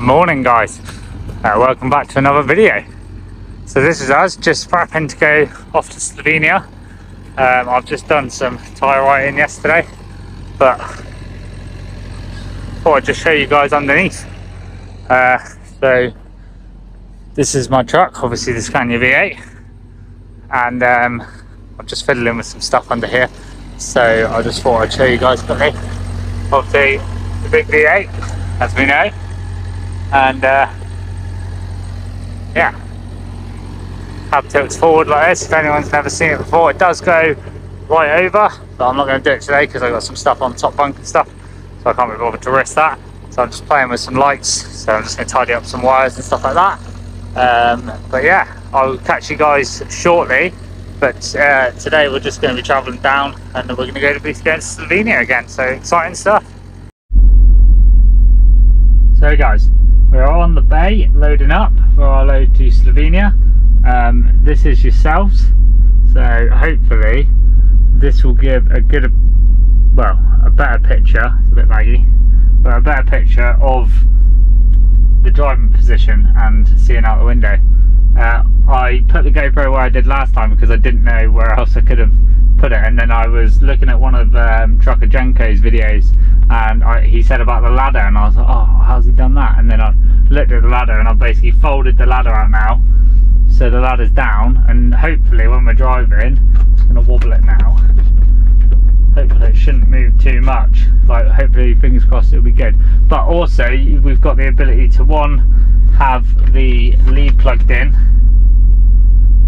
Good morning, guys. Welcome back to another video. So this is us just prepping to go off to Slovenia. I've just done some tyre writing yesterday, but thought I'd just show you guys underneath. So this is my truck, obviously the Scania V8, and I'm just fiddling with some stuff under here. So I just thought I'd show you guys quickly. Obviously the big V8, as we know, and yeah, hub tilts forward like this. If anyone's never seen it before, it does go right over, but I'm not going to do it today because I've got some stuff on top bunk and stuff, so I can't be bothered to risk that. So I'm just playing with some lights, so I'm just going to tidy up some wires and stuff like that. But yeah, I'll catch you guys shortly. But today we're just going to be travelling down, and we're going to go to Slovenia again, so exciting stuff. So guys, we're on the bay loading up for our load to Slovenia. This is yourselves, so hopefully this will give a good, well, a better picture, it's a bit laggy, but a better picture of the driving position and seeing out the window. I put the GoPro where I did last time because I didn't know where else I could have put it, and then I was looking at one of Trucker Jenko's videos, and he said about the ladder, and I was like, oh, how's he done that? And then I looked at the ladder, and I've basically folded the ladder out now, so the ladder's down, and hopefully when we're driving, I'm just going to wobble it now, hopefully it shouldn't move too much, like hopefully, fingers crossed, it'll be good. But also we've got the ability to, one, have the lead plugged in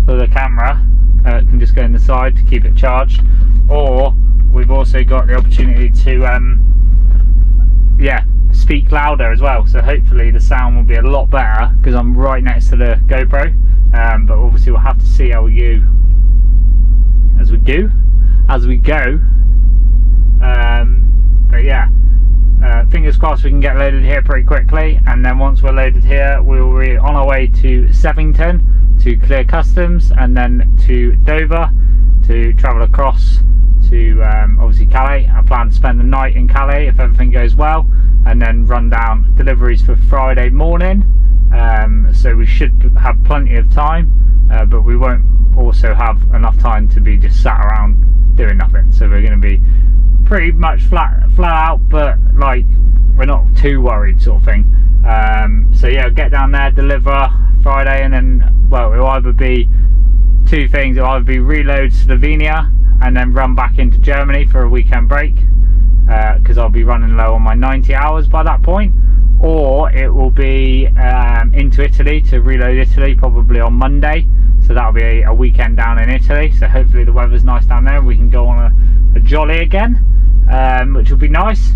for the camera, it can just go in the side to keep it charged, or we've also got the opportunity to yeah, speak louder as well, so hopefully the sound will be a lot better because I'm right next to the GoPro. But obviously we'll have to see how we go as we go. But yeah, fingers crossed we can get loaded here pretty quickly, and then once we're loaded here we'll be on our way to Sevington to clear customs, and then to Dover to travel across to obviously Calais. I plan to spend the night in Calais if everything goes well, and then run down deliveries for Friday morning. So we should have plenty of time, but we won't also have enough time to be just sat around doing nothing. So we're going to be pretty much flat out, but like we're not too worried, sort of thing. So yeah, get down there, deliver Friday, and then, well, it'll either be two things. It'll either be reload Slovenia and then run back into Germany for a weekend break, because I'll be running low on my 90 hours by that point, or it will be into Italy to reload Italy probably on Monday, so that'll be a weekend down in Italy. So hopefully the weather's nice down there and we can go on a jolly again, which will be nice.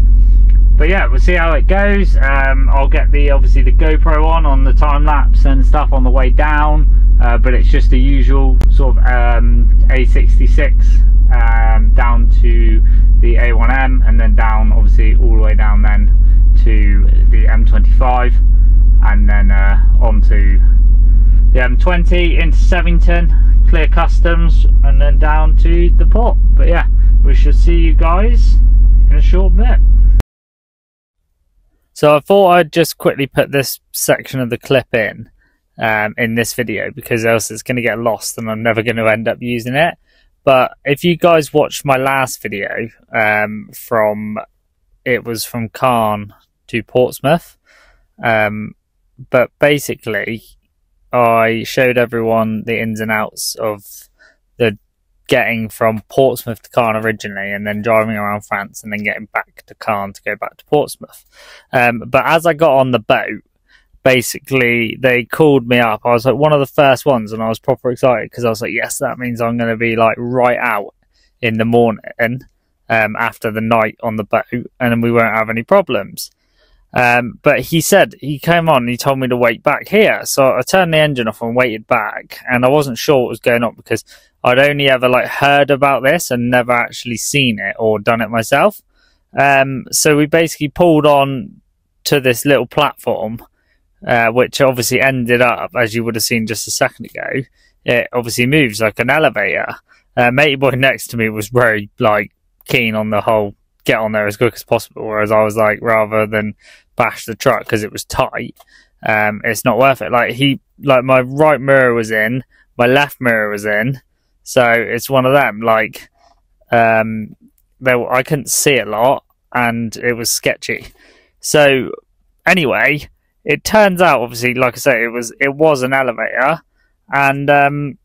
But yeah, we'll see how it goes. I'll get obviously the GoPro on the time lapse and stuff on the way down, but it's just the usual sort of A66 down to the A1M, and then down obviously all the way down then to the M25, and then onto the M20 into Sevington, clear customs, and then down to the port. But yeah, we shall see you guys in a short bit. So I thought I'd just quickly put this section of the clip in this video, because else it's going to get lost and I'm never going to end up using it. But if you guys watched my last video, it was from Cairn to Portsmouth, but basically I showed everyone the ins and outs of the getting from Portsmouth to Cairn originally, and then driving around France, and then getting back to Cairn to go back to Portsmouth. But as I got on the boat, basically they called me up. I was like one of the first ones, and I was proper excited because I was like, yes, that means I'm going to be like right out in the morning after the night on the boat, and then we won't have any problems. But he said, he came on and he told me to wait back here, so I turned the engine off and waited back, and I wasn't sure what was going on because I'd only ever like heard about this and never actually seen it or done it myself. So we basically pulled on to this little platform, which obviously ended up, as you would have seen just a second ago, it obviously moves like an elevator. Matey boy next to me was very like keen on the whole get on there as quick as possible, whereas I was like, rather than bash the truck because it was tight, it's not worth it. Like my right mirror was in, my left mirror was in, so it's one of them. Like, I couldn't see a lot, and it was sketchy. So anyway, it turns out, obviously, like I say, it was an elevator, and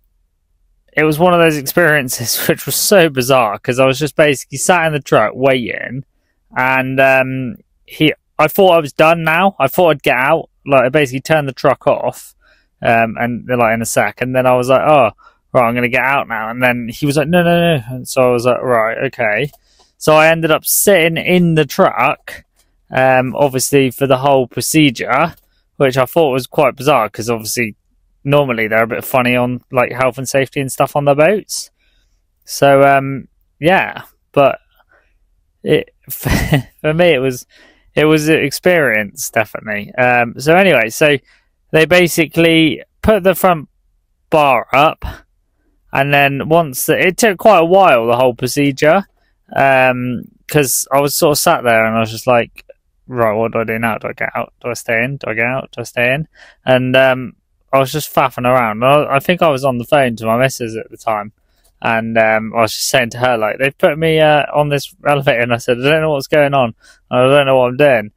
it was one of those experiences which was so bizarre because I was just basically sat in the truck waiting, and I thought I was done now. I thought I'd get out. Like, I basically turned the truck off, and they're like, in a sec, and then I was like, oh, right, I'm gonna get out now. And then he was like, no, and so I was like, right, okay. So I ended up sitting in the truck, obviously for the whole procedure, which I thought was quite bizarre because obviously normally they're a bit funny on like health and safety and stuff on their boats. So yeah, but for me it was an experience, definitely. So anyway, so they basically put the front bar up, and then it took quite a while, the whole procedure, because I was sort of sat there and I was just like, right, what do I do now? Do I get out? Do I stay in? Do I get out? Do I stay in? And I was just faffing around. I think I was on the phone to my missus at the time, and I was just saying to her, like, they've put me on this elevator, and I said, I don't know what's going on, I don't know what I'm doing.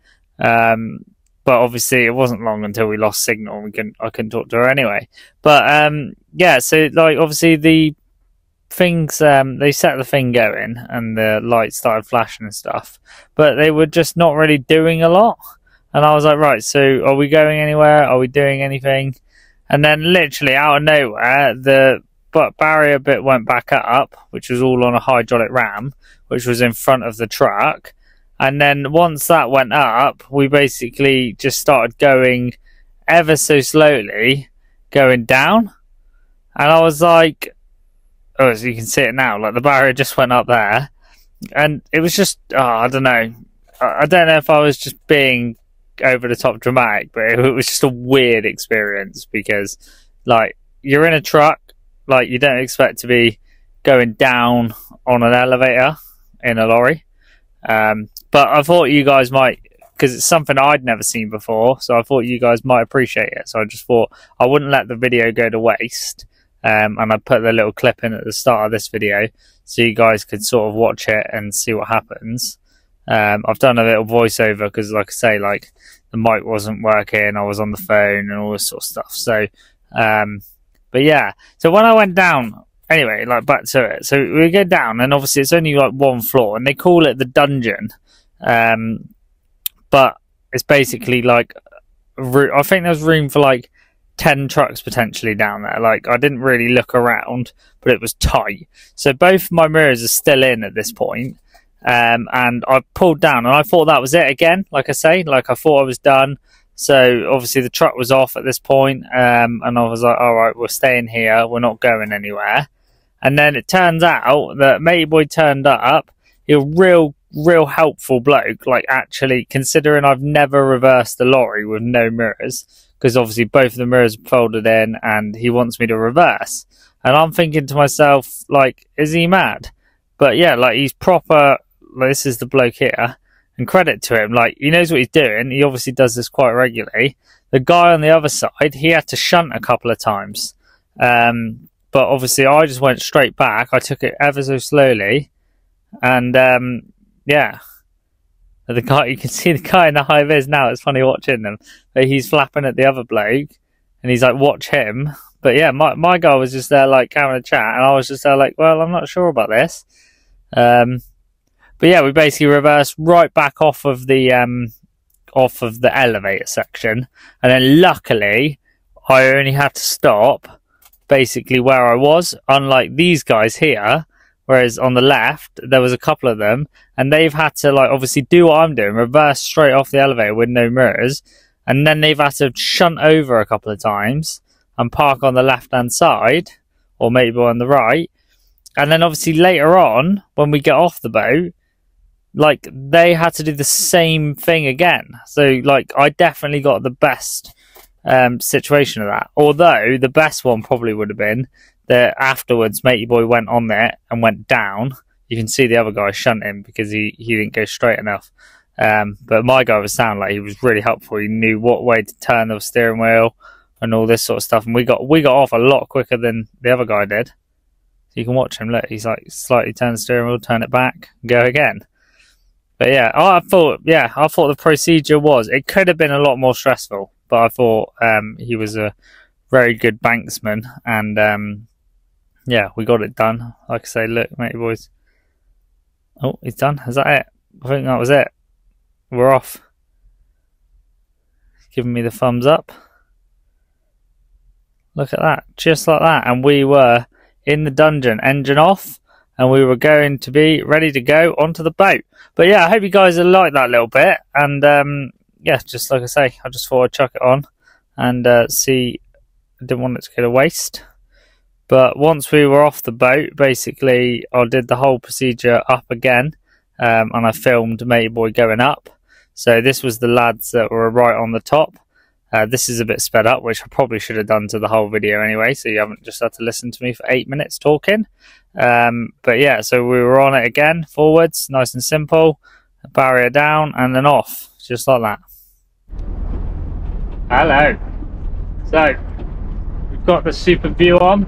But obviously it wasn't long until we lost signal and I couldn't talk to her anyway. But yeah, so like obviously the things, they set the thing going and the lights started flashing and stuff, but they were just not really doing a lot. And I was like, right, so are we going anywhere? Are we doing anything? And then literally out of nowhere, the barrier bit went back up, which was all on a hydraulic ram, which was in front of the truck. And then once that went up, we basically just started going ever so slowly, going down. And I was like, oh, so you can see it now, like the barrier just went up there. And it was just, I don't know. I don't know if I was just being over the top dramatic, but it was just a weird experience because, like, you're in a truck, like, you don't expect to be going down on an elevator in a lorry. But I thought you guys might, because it's something I'd never seen before, so I thought you guys might appreciate it. So I just thought I wouldn't let the video go to waste, and I put the little clip in at the start of this video so you guys could sort of watch it and see what happens. I've done a little voiceover because, like I say, like the mic wasn't working, I was on the phone and all this sort of stuff. So, but yeah, so when I went down, anyway, like back to it. So we go down, and obviously it's only like one floor, and they call it the dungeon. But it's basically like, I think there's room for like 10 trucks potentially down there. Like, I didn't really look around, but it was tight. So both my mirrors are still in at this point. And I pulled down, and I thought that was it again. Like I say, like I thought I was done. So obviously the truck was off at this point, and I was like, all right, we're staying here, we're not going anywhere. And then it turns out that Matey Boy turned up. He was real helpful bloke, like, actually, considering I've never reversed a lorry with no mirrors, because obviously both of the mirrors are folded in, and he wants me to reverse. And I'm thinking to myself, like, is he mad? But yeah, like, he's proper, like, this is the bloke here, and credit to him, like, he knows what he's doing. He obviously does this quite regularly. The guy on the other side, he had to shunt a couple of times, but obviously I just went straight back. I took it ever so slowly, and yeah, the guy, you can see the guy in the high vis now. It's funny watching them, but he's flapping at the other bloke, and he's like, watch him. But yeah, my guy was just there like having a chat, and I was just there like, well, I'm not sure about this. But yeah, we basically reversed right back off of the elevator section, and then luckily I only had to stop basically where I was, unlike these guys here, whereas on the left there was a couple of them, and they've had to, like, obviously do what I'm doing, reverse straight off the elevator with no mirrors, and then they've had to shunt over a couple of times and park on the left hand side, or maybe on the right. And then obviously later on, when we get off the boat, like, they had to do the same thing again. So, like, I definitely got the best situation of that. Although the best one probably would have been that afterwards Matey Boy went on there and went down. You can see the other guy shunt him because he didn't go straight enough. But my guy was sound like he was really helpful. He knew what way to turn the steering wheel and all this sort of stuff. And we got off a lot quicker than the other guy did. So you can watch him. Look, he's like slightly turn the steering wheel, turn it back, go again. But yeah, I thought the procedure it could have been a lot more stressful. But I thought he was a very good banksman, and yeah, we got it done. Like I say, look, matey boys. Oh, he's done. Is that it? I think that was it. We're off. He's giving me the thumbs up. Look at that, just like that. And we were in the dungeon, engine off, and we were going to be ready to go onto the boat. But yeah, I hope you guys have liked that little bit. And yeah, just like I say, I just thought I'd chuck it on and see. I didn't want it to go to waste. But once we were off the boat, basically, I did the whole procedure up again, and I filmed Matey Boy going up. So this was the lads that were right on the top. This is a bit sped up, which I probably should have done to the whole video anyway, so you haven't just had to listen to me for 8 minutes talking. But yeah, so we were on it again, forwards, nice and simple, barrier down, and then off, just like that. Hello. So, we've got the super view on,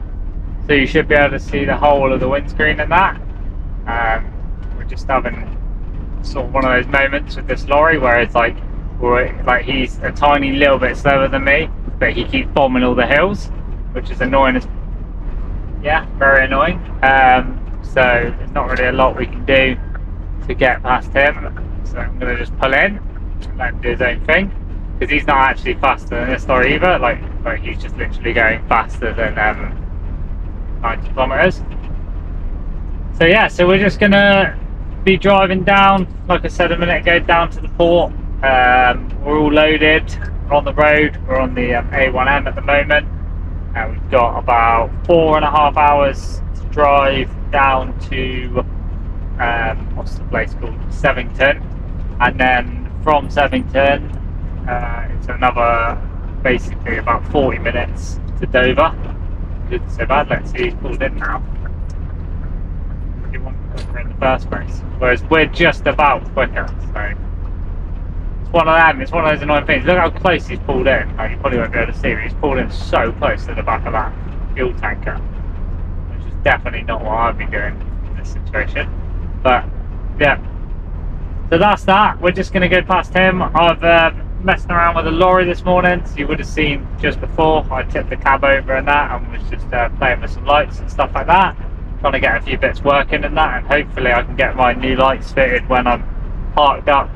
so you should be able to see the whole of the windscreen and that. We're just having sort of one of those moments with this lorry where it's like he's a tiny little bit slower than me, but he keeps bombing all the hills, which is annoying as very annoying. So there's not really a lot we can do to get past him, so I'm going to just pull in and let him do his own thing, because he's not actually faster than this lorry either. Like he's just literally going faster than 90 kilometers. So yeah, so we're just going to be driving down, like I said a minute ago, down to the port. We're all loaded, we're on the road, we're on the A1M at the moment, and we've got about 4.5 hours to drive down to what's the place called, Sevington, and then from Sevington it's another basically about 40 minutes to Dover. Isn't so bad. Let's see, he's pulled in now. He wasn't quicker in the first place, whereas we're just about quicker, so it's one of them, it's one of those annoying things. Look how close he's pulled in. Like, you probably won't be able to see, but he's pulled in so close to the back of that fuel tanker, which is definitely not what I'd be doing in this situation. But yeah, so that's that. We're just going to go past him. I've messing around with the lorry this morning, so you would have seen just before I tipped the cab over and that, and was just playing with some lights and stuff like that, trying to get a few bits working and that, and hopefully I can get my new lights fitted when I'm parked up.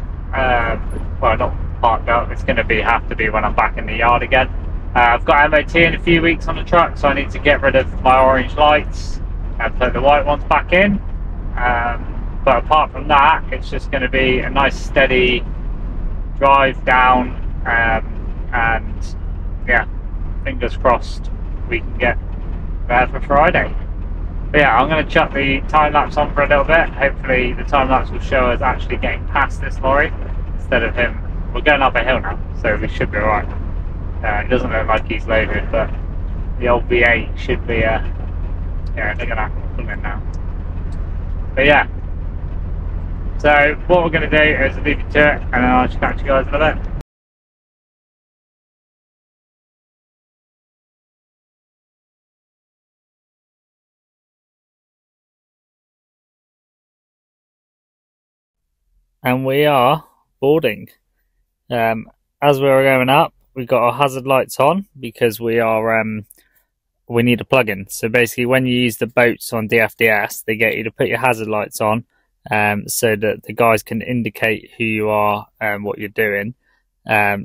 Well, not parked up, it's going to have to be when I'm back in the yard again. I've got MOT in a few weeks on the truck, so I need to get rid of my orange lights and put the white ones back in. But apart from that, it's just going to be a nice steady drive down, and yeah, fingers crossed we can get there for Friday. But yeah, I'm going to chuck the time lapse on for a little bit. Hopefully the time lapse will show us actually getting past this lorry instead of him. We're going up a hill now, so we should be alright. It doesn't look like he's loaded, but the old V8 should be yeah, look at that, pulling now. But yeah, so what we're going to do is leave you to it, and then I'll catch you guys in a bit. And we are boarding. As we were going up, we got our hazard lights on because we need a plug-in. So basically, when you use the boats on DFDS, they get you to put your hazard lights on, so that the guys can indicate who you are and what you're doing.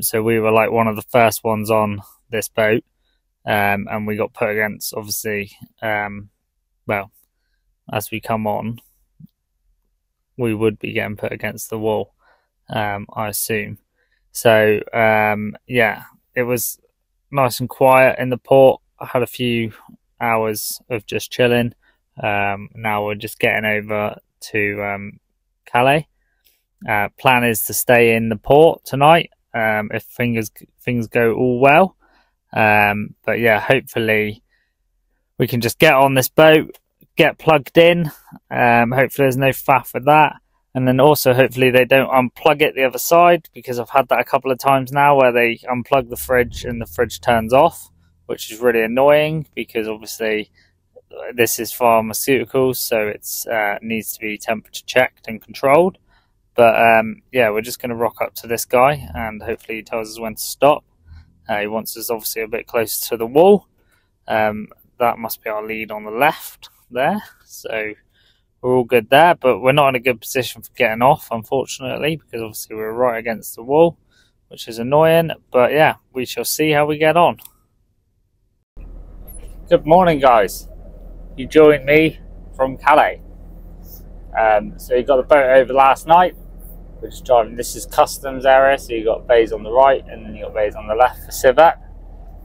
So we were like one of the first ones on this boat, and we got put against, obviously, well, as we come on, we would be getting put against the wall, I assume. So yeah, it was nice and quiet in the port. I had a few hours of just chilling. Now we're just getting over to Calais. Plan is to stay in the port tonight, if things go all well. But yeah, hopefully we can just get on this boat, get plugged in. Hopefully there's no faff with that, And then also hopefully they don't unplug it the other side, because I've had that a couple of times now where they unplug the fridge and the fridge turns off, which is really annoying because obviously this is pharmaceuticals, so it's needs to be temperature checked and controlled. But yeah, we're just going to rock up to this guy and hopefully he tells us when to stop. He wants us obviously a bit closer to the wall. That must be our lead on the left there, so we're all good there, but we're not in a good position for getting off, unfortunately, because obviously we're right against the wall, which is annoying. But yeah, we shall see how we get on. Good morning, guys. You joined me from Calais. So you got the boat over last night. We're just driving. This is customs area, so you got bays on the right and then you got bays on the left for civet.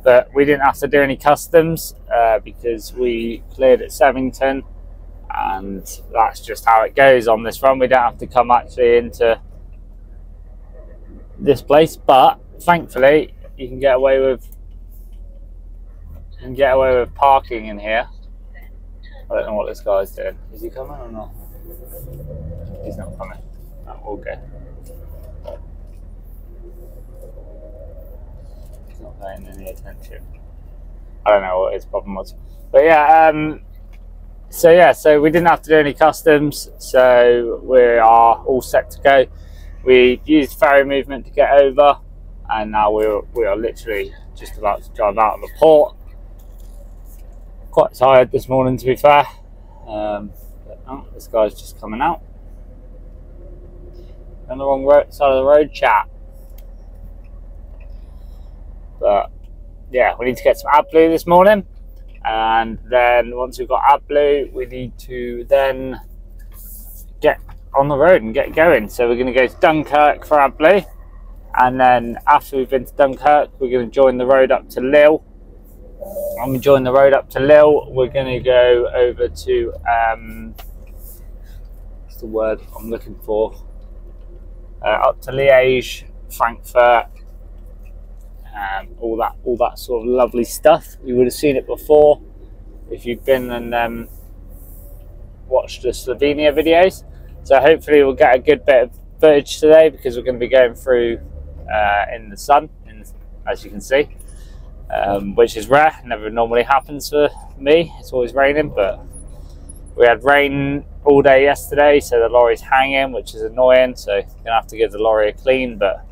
But we didn't have to do any customs because we cleared at Sevington, and that's just how it goes on this run. We don't have to come actually into this place, but thankfully you can get away with parking in here. I don't know what this guy's doing. Is he coming or not? He's not coming. No, we'll go. He's not paying any attention. I don't know what his problem was. But yeah, so we didn't have to do any customs, so we are all set to go. We used ferry movement to get over, and now we are literally just about to drive out of the port. Quite tired this morning, to be fair. This guy's just coming out. On the wrong side of the road, chat. But yeah, we need to get some AdBlue this morning, and then once we've got AdBlue, we need to then get on the road and get going. So we're going to go to Dunkirk for AdBlue, and then after we've been to Dunkirk, we're going to join the road up to Lille. When we join the road up to Lille, we're going to go over to what's the word I'm looking for? Up to Liège, Frankfurt, all that sort of lovely stuff. You would have seen it before if you've been and watched the Slovenia videos. So hopefully we'll get a good bit of footage today, because we're going to be going through in the sun, as you can see. Which is rare, never normally happens for me. It's always raining, but we had rain all day yesterday, so the lorry's hanging, which is annoying, so you're gonna have to give the lorry a clean. But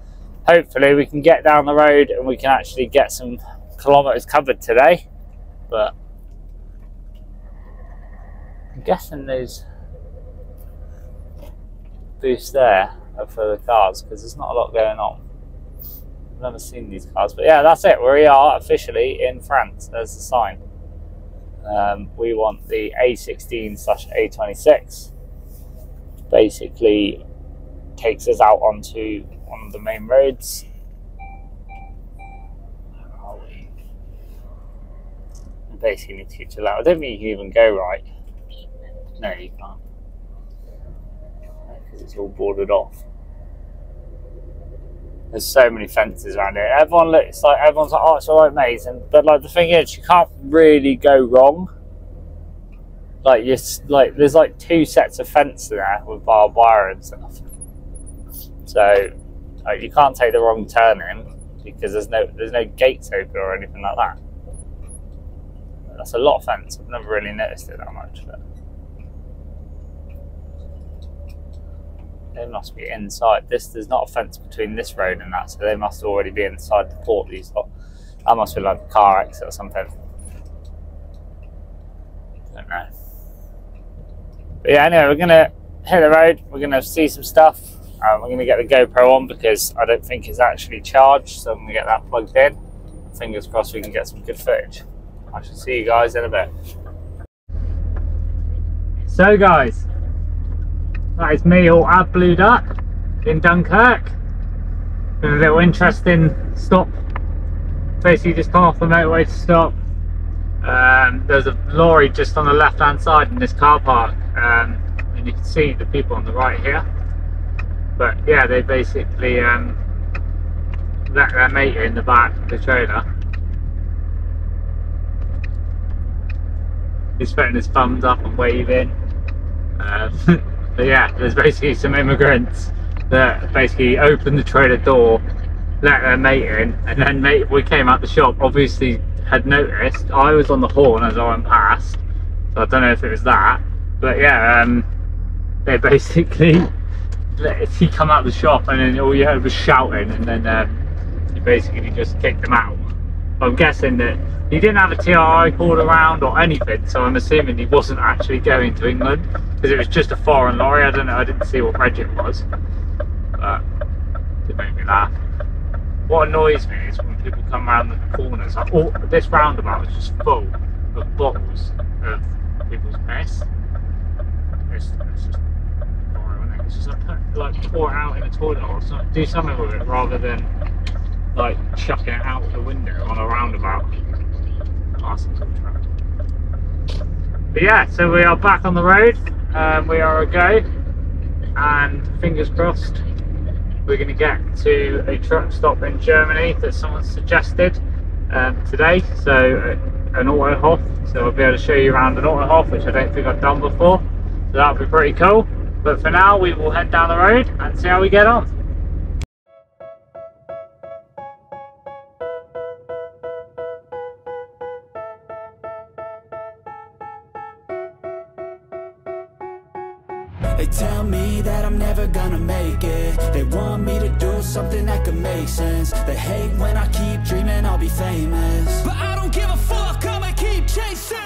hopefully we can get down the road and we can actually get some kilometers covered today. But I'm guessing those boosts there are for the cars, because there's not a lot going on. Never seen these cars, but yeah, that's it. We are officially in France. There's the sign. We want the A16/A26. Basically takes us out onto one of the main roads. Where are we? You basically need to get to that. I don't think you can even go right. No, you can't, because it's all boarded off. There's so many fences around here. Everyone's like, oh, it's all right, mate. But like, the thing is, you can't really go wrong. Like, there's like 2 sets of fence there with barbed wire and stuff. So like, you can't take the wrong turn in, because there's no gates open or anything like that. That's a lot of fence. I've never really noticed it that much. But they must be inside. There's not a fence between this road and that, so they must already be inside the port. These lot. That must be like a car exit or something. Don't know. But yeah, anyway, we're gonna hit the road. We're gonna see some stuff. We're gonna get the GoPro on, because I don't think it's actually charged, so I'm gonna get that plugged in. Fingers crossed we can get some good footage. I shall see you guys in a bit. So guys, that is me all AdBlued up in Dunkirk. Been a little interesting stop. Basically just come off the motorway to stop. There's a lorry just on the left hand side in this car park, and you can see the people on the right here. But yeah, they basically let their mate in the back of the trailer. He's putting his thumbs up and waving. But yeah, there's basically some immigrants that basically opened the trailer door, let their mate in, and then we came out the shop, obviously had noticed I was on the horn as I went past, so I don't know if it was that, but yeah, they basically he come out the shop and then all you heard was shouting, and then he basically just kicked them out. I'm guessing that he didn't have a TRI called around or anything, so I'm assuming he wasn't actually going to England, because it was just a foreign lorry. I don't know, I didn't see what reg it was, but it made me laugh. What annoys me is when people come around the corners, like, oh, this roundabout is just full of bottles of people's piss. It's just boring, isn't it? It's just like pour it out in a toilet or something. Do something with it rather than like chucking it out the window on a roundabout. But yeah, so we are back on the road. We are a go, and fingers crossed we're going to get to a truck stop in Germany that someone suggested today. So an Autohof, so I'll be able to show you around an Autohof, which I don't think I've done before, so that'll be pretty cool. But for now, we will head down the road and see how we get on. They tell me that I'm never gonna make it. They want me to do something that could make sense. They hate when I keep dreaming I'll be famous, but I don't give a fuck, I'ma keep chasing.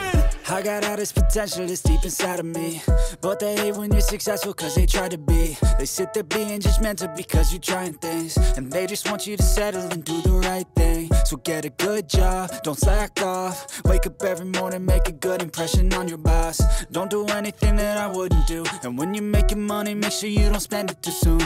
I got all this potential that's deep inside of me, but they hate when you're successful cause they try to be. They sit there being judgmental because you're trying things, and they just want you to settle and do the right thing. So get a good job, don't slack off. Wake up every morning, make a good impression on your boss. Don't do anything that I wouldn't do, and when you're making money, make sure you don't spend it too soon.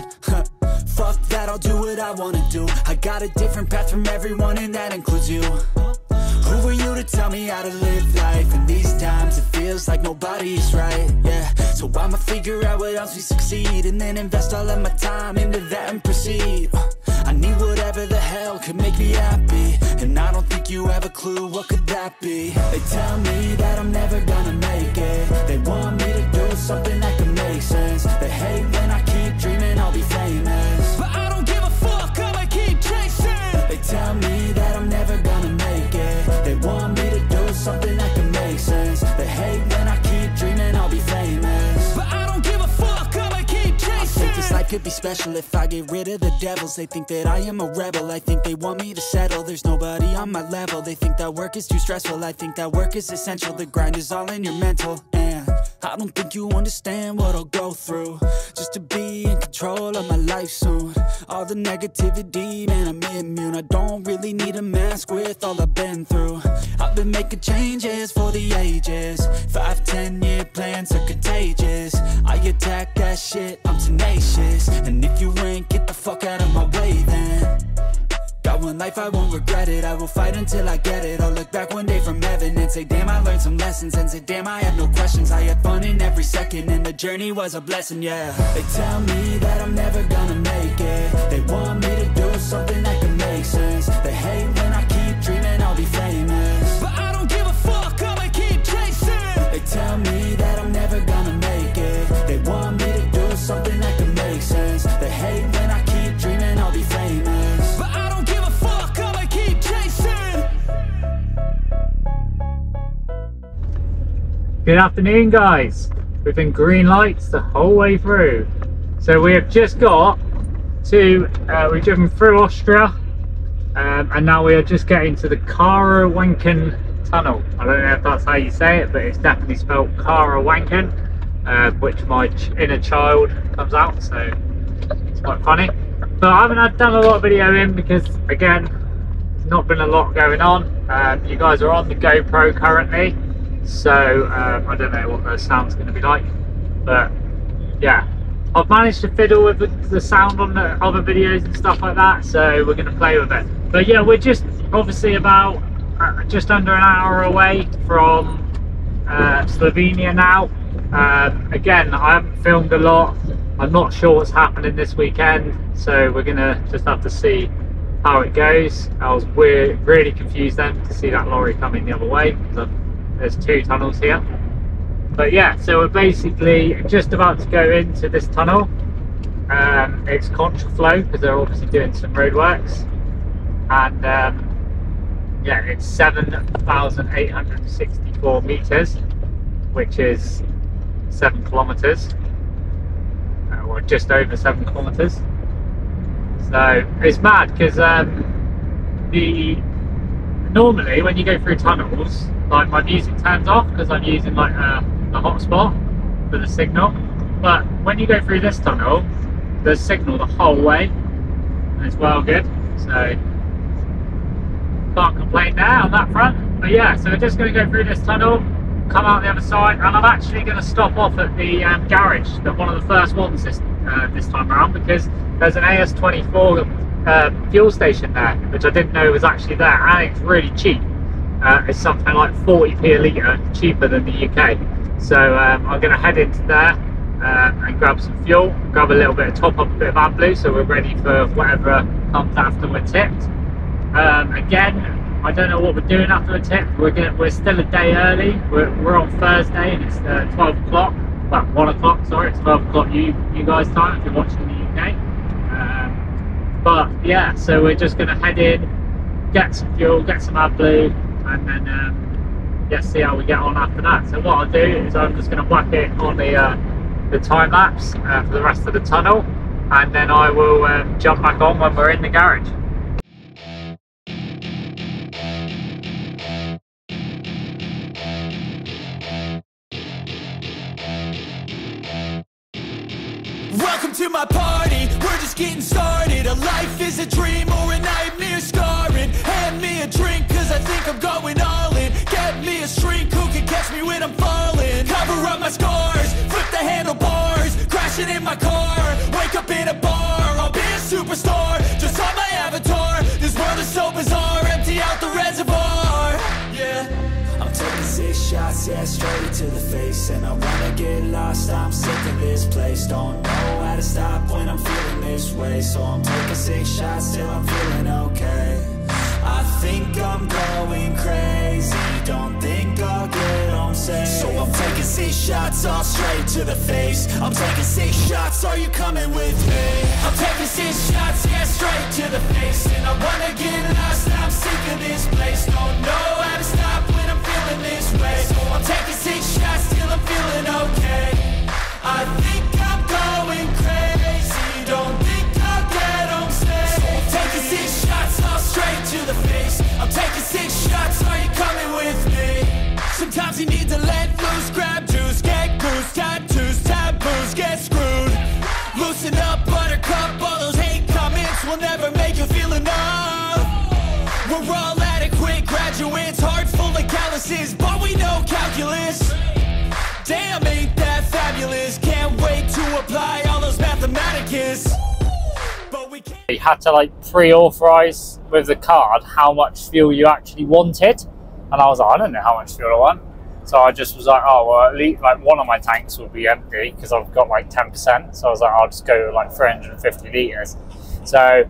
Fuck that, I'll do what I wanna do. I got a different path from everyone, and that includes you. Who are you to tell me how to live life? In these times it feels like nobody is right, yeah. So I'ma figure out what else we succeed, and then invest all of my time into that and proceed. I need whatever the hell could make me happy, and I don't think you have a clue what could that be. They tell me that I'm never gonna make it. They want me to do something that could make sense. They hate when I keep dreaming I'll be famous, but I don't give a fuck, I'ma keep chasing. They tell me that I'm never gonna make it. They want me to do something that can make sense. They hate when I keep dreaming I'll be famous, but I don't give a fuck, I'ma keep chasing. I think this life could be special if I get rid of the devils. They think that I am a rebel, I think they want me to settle. There's nobody on my level, they think that work is too stressful. I think that work is essential, the grind is all in your mental. And I don't think you understand what I'll go through just to be in control of my life soon. All the negativity, man, I'm immune. I don't really need a mask with all I've been through. I've been making changes for the ages. 5-10 year plans are contagious. I attack that shit, I'm tenacious. And if you ain't, get the fuck out of my way then. Got one life, I won't regret it. I will fight until I get it. I'll look back one day from heaven and say, damn, I learned some lessons. And say, damn, I have no questions. I had fun in every second, and the journey was a blessing, yeah. They tell me that I'm never gonna make it. They want me to do something that can make sense. They hate when I keep dreaming I'll be famous, but I don't give a fuck, I'ma keep chasing. They tell me that I'm never gonna make it. They want me to do something that can make sense. They hate when I keep dreaming I'll be famous, but I don't give a fuck, I'ma keep chasing. Good afternoon, guys. We've been green lights the whole way through. So we have just got to, we've driven through Austria, and now we are just getting to the Kara-Wanken tunnel. I don't know if that's how you say it, but it's definitely spelled Kara-Wanken, which my inner child comes out, so it's quite funny. But I haven't done a lot of video in because, again, there's not been a lot going on. You guys are on the GoPro currently, so I don't know what the sound's going to be like, but yeah, I've managed to fiddle with the sound on the other videos and stuff like that, so we're going to play with it. But yeah, we're just obviously about just under an hour away from Slovenia now. Again, I haven't filmed a lot. I'm not sure what's happening this weekend, so we're gonna just have to see how it goes. I was really confused then to see that lorry coming the other way, because there's two tunnels here. But yeah, so we're basically just about to go into this tunnel. It's contraflow because they're obviously doing some roadworks, and yeah, it's 7,864 meters, which is 7 kilometers, or just over 7 kilometers. So it's mad because normally when you go through tunnels, like my music turns off because I'm using like the hotspot for the signal. But when you go through this tunnel, there's signal the whole way, and it's well good. So can't complain there on that front. But yeah, so we're just going to go through this tunnel, come out the other side, and I'm actually going to stop off at the garage, one of the first ones this time around, because there's an AS24 fuel station there, which I didn't know was actually there, and it's really cheap. It's something like 40p a litre cheaper than the UK. So I'm going to head into there and grab some fuel, grab a little bit of top up, a bit of AdBlue, so we're ready for whatever comes after we're tipped. Again, I don't know what we're doing after we're tipped. We're still a day early. We're on Thursday and it's 12 o'clock. Well, 1 o'clock, sorry, it's 12 o'clock you guys' time if you're watching in the UK. But yeah, so we're just going to head in, get some fuel, get some AdBlue, and then yeah, see how we get on after that. So what I'll do is I'm just going to whack it on the time lapse for the rest of the tunnel, and then I will jump back on when we're in the garage. Welcome to my party, we're just getting started. A life is a dream or a nightmare scarring. Hand me a drink cause I think I'm going all in. Get me a shrink who can catch me when I'm falling. Cover up my scars, flip the handlebars, crashing in my car, wake up in a bar. I'll be a superstar, just on my avatar. This world is so bizarre, empty out the reservoir. Yeah, I'm taking 6 shots, yeah, straight to the face. And I wanna get lost, I'm sick of this place. Don't know how to stop when I'm feeling this way. So I'm taking 6 shots till I'm feeling okay. I think I'm going crazy, don't think I'll get home safe. So I'm taking 6 shots, all straight to the face. I'm taking 6 shots, are you coming with me? I'm taking 6 shots, yeah, straight to the face. And I wanna get lost, I'm sick of this place. Don't know how to stop when I'm feeling this way. So I'm taking 6 shots till I'm feeling okay. I think I'm going crazy, don't think I'll get home safe. So I'm taking 6 shots, all straight to the face. I'm taking 6 shots, are you coming with me? Sometimes you need to let loose, grab juice, get goose, tattoos, taboos, get screwed. Loosen up, buttercup, all those hate comments will never make you feel enough. We're all adequate graduates, heart full of calluses, but we know calculus. Damn, ain't that fabulous? Can't wait to apply all those mathematicus. But we can't. You had to like pre-authorize with the card how much fuel you actually wanted, and I was like, I don't know how much fuel I want. So I just was like, oh well, at least like one of my tanks will be empty because I've got like 10%. So I was like, I'll just go with like 350 litres. So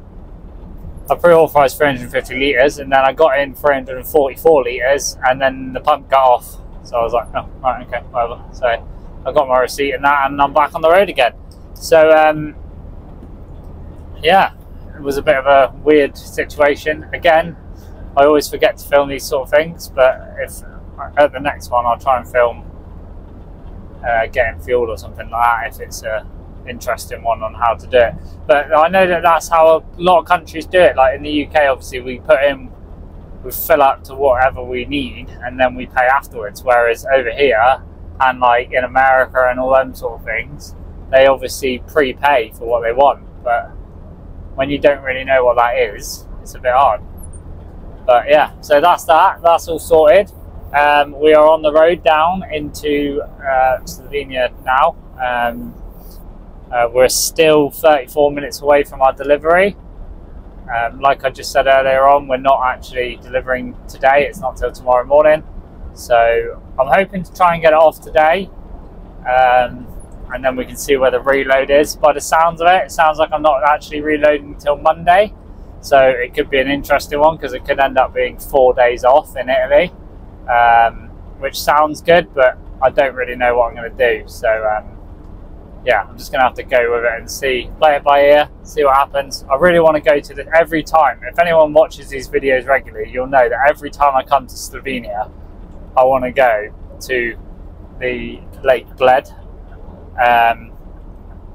I pre-authorised 350 litres, and then I got in 344 litres, and then the pump got off. So I was like, oh, right, okay, whatever. So I got my receipt and that, and I'm back on the road again. So yeah, it was a bit of a weird situation. Again, I always forget to film these sort of things, but if at the next one I'll try and film getting fueled or something like that, if it's a interesting one on how to do it. But I know that that's how a lot of countries do it. Like in the UK, obviously we fill up to whatever we need and then we pay afterwards, whereas over here and like in America and all them sort of things, they obviously prepay for what they want. But when you don't really know what that is, it's a bit hard. But yeah, so that's all sorted. We are on the road down into Slovenia now. We're still 34 minutes away from our delivery. Like I just said earlier on, we're not actually delivering today. It's not till tomorrow morning. So I'm hoping to try and get it off today. And then we can see where the reload is. By the sounds of it, it sounds like I'm not actually reloading until Monday. So it could be an interesting one because it could end up being 4 days off in Italy. Which sounds good, but I don't really know what I'm going to do. So yeah, I'm just going to have to go with it and see, play it by ear, see what happens. I really want to go to the, every time, if anyone watches these videos regularly, you'll know that every time I come to Slovenia, I want to go to the Lake Bled.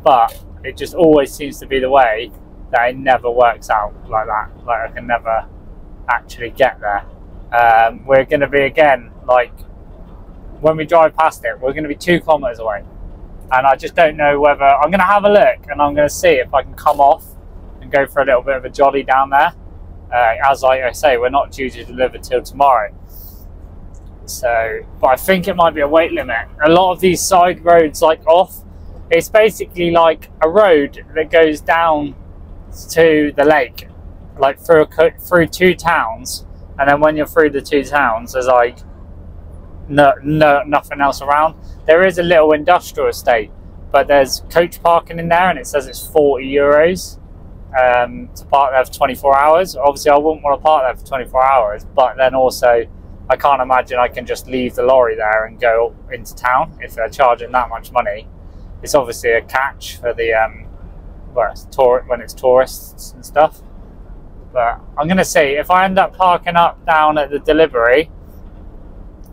But it just always seems to be the way that it never works out like that. Like I can never actually get there. We're going to be, again, like when we drive past it, we're going to be 2 kilometers away. And I just don't know whether, I'm going to have a look and I'm going to see if I can come off and go for a little bit of a jolly down there. As like I say, we're not due to deliver till tomorrow. So, but I think it might be a weight limit. A lot of these side roads, like off, it's basically like a road that goes down to the lake, like through 2 towns. And then when you're through the 2 towns, there's like nothing else around. There is a little industrial estate, but there's coach parking in there, and it says it's 40 euros to park there for 24 hours. Obviously, I wouldn't want to park there for 24 hours, but then also I can't imagine I can just leave the lorry there and go into town if they're charging that much money. It's obviously a catch for the when it's tourists and stuff. But I'm going to see if I end up parking up down at the delivery,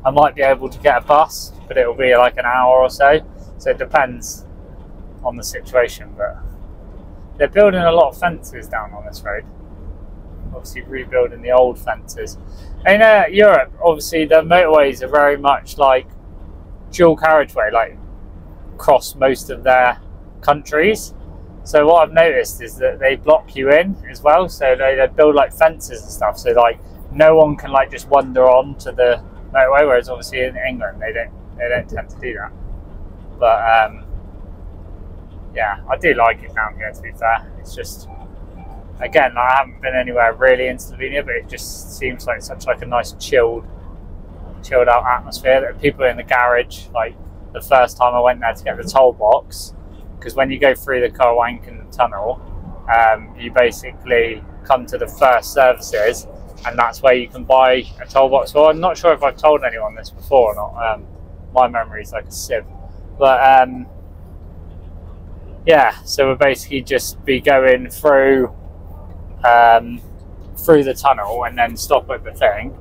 I might be able to get a bus, but it'll be like an hour or so. So it depends on the situation. But they're building a lot of fences down on this road. Obviously rebuilding the old fences. In Europe, obviously the motorways are very much like dual carriageway, like across most of their countries. So what I've noticed is that they block you in as well. So they build like fences and stuff. So like no one can like just wander on to the motorway, whereas obviously in England they don't tend to do that. But yeah, I do like it down here, to be fair. It's just, again, I haven't been anywhere really in Slovenia, but it just seems like such like a nice chilled out atmosphere. That people in the garage, like the first time I went there to get the toll box, because when you go through the Kawankan tunnel, you basically come to the first services, and that's where you can buy a toll box. Well, I'm not sure if I've told anyone this before or not. My memory is like a sieve. But yeah, so we'll basically just be going through the tunnel and then stop at the thing.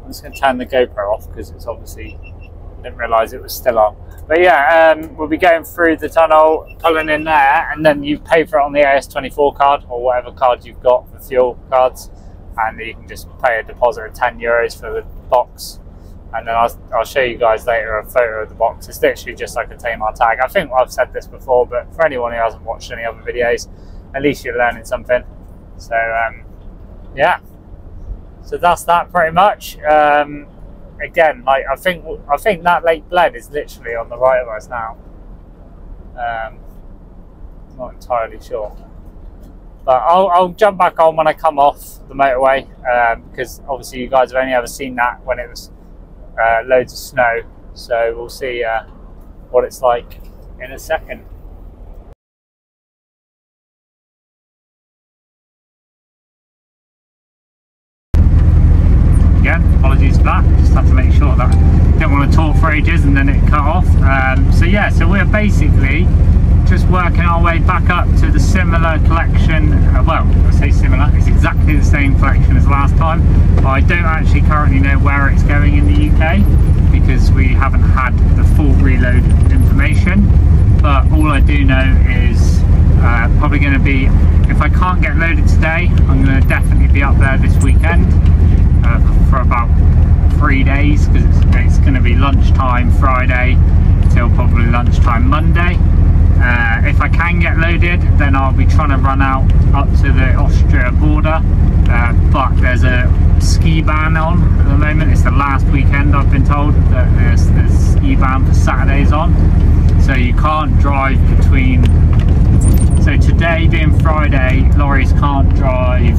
I'm just going to turn the GoPro off because it's obviously, I didn't realise it was still on. But yeah, we'll be going through the tunnel, pulling in there, and then you pay for it on the AS24 card or whatever card you've got for fuel cards. And you can just pay a deposit of 10 euros for the box, and then I'll show you guys later a photo of the box. It's literally just like a Tamar tag. I think I've said this before, but for anyone who hasn't watched any other videos, at least you're learning something. So yeah, so that's that pretty much. Again, like I think that Lake Bled is literally on the right of us now. Not entirely sure. But I'll jump back on when I come off the motorway, because obviously you guys have only ever seen that when it was loads of snow. So we'll see what it's like in a second. Again, apologies for that. Just have to make sure that I didn't want to talk for ages and then it cut off. So yeah, so we're basically just working our way back up to the similar collection. Well, I say similar, it's exactly the same collection as last time, but I don't actually currently know where it's going in the UK because we haven't had the full reload information. But all I do know is probably going to be, if I can't get loaded today, I'm going to definitely be up there this weekend for about 3 days, because it's going to be lunchtime Friday till probably lunchtime Monday. If I can get loaded, then I'll be trying to run out up to the Austria border, but there's a ski ban on at the moment. It's the last weekend, I've been told, that there's ski ban for Saturdays on, so you can't drive between, so today being Friday, lorries can't drive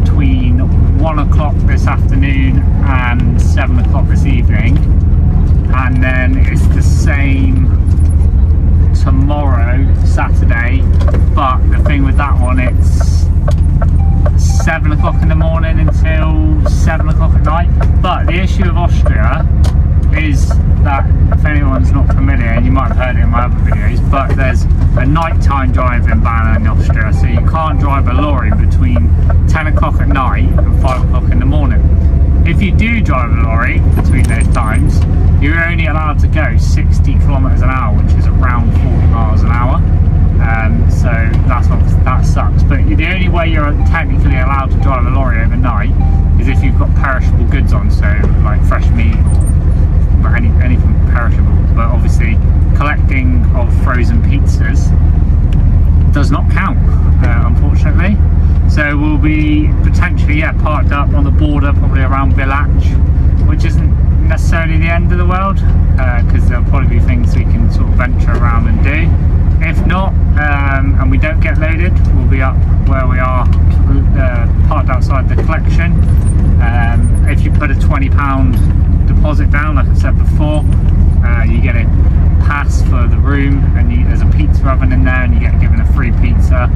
between 1 o'clock this afternoon and 7 o'clock this evening, and then it's the same tomorrow, Saturday, but the thing with that one, it's 7 o'clock in the morning until 7 o'clock at night. But the issue of Austria is that, if anyone's not familiar, and you might have heard it in my other videos, but there's a nighttime driving ban in Austria, so you can't drive a lorry between 10 o'clock at night and 5 o'clock in the morning. If you do drive a lorry between those times, you're only allowed to go 60 kilometers an hour, which is around 40 miles an hour. So that sucks. But the only way you're technically allowed to drive a lorry overnight is if you've got perishable goods on, so like fresh meat or anything perishable. But obviously, collecting of frozen pizzas does not count, unfortunately. So we'll be potentially, parked up on the border, probably around Villach, which isn't necessarily the end of the world, because there'll probably be things we can sort of venture around and do. If not, and we don't get loaded, we'll be up where we are, parked outside the collection. If you put a £20 deposit down, like I said before, you get a pass for the room, and there's a pizza oven in there, and you get given a free pizza,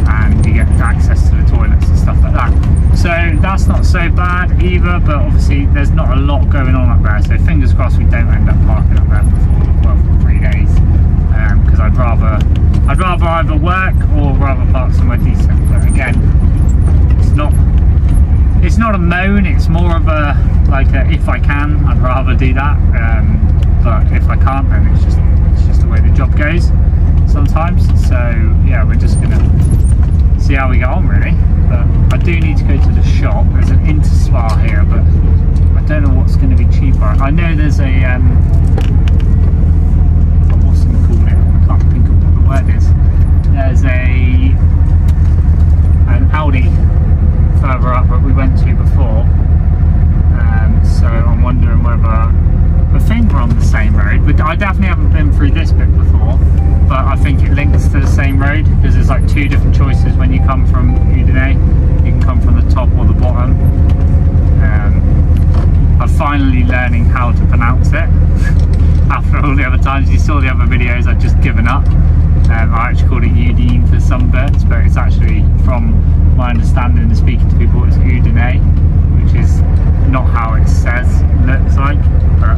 and you get access to the toilets and stuff like that. So that's not so bad either, but obviously there's not a lot going on up there, so fingers crossed we don't end up parking up there for 3 days, because I'd rather either work or rather park somewhere decent. But again, it's not a moan, it's more of a if I can, I'd rather do that, but if I can't, then it's just the way the job goes sometimes. So yeah, we're just gonna see how we get on really. But I do need to go to the shop. There's an Interspa here, but I don't know what's going to be cheaper. I know there's a what's it called? I can't think of what the word is. There's an Audi further up that we went to before, so I'm wondering whether, I think we're on the same road, but I definitely haven't been through this bit before, but I think it links to the same road, because there's like 2 different choices when you come from Udine. You can come from the top or the bottom. I'm finally learning how to pronounce it after all the other times. You saw the other videos, I've just given up. I actually called it Udine for some bits, but it's actually, from my understanding and speaking to people, it's Udine, which is not how it looks like, but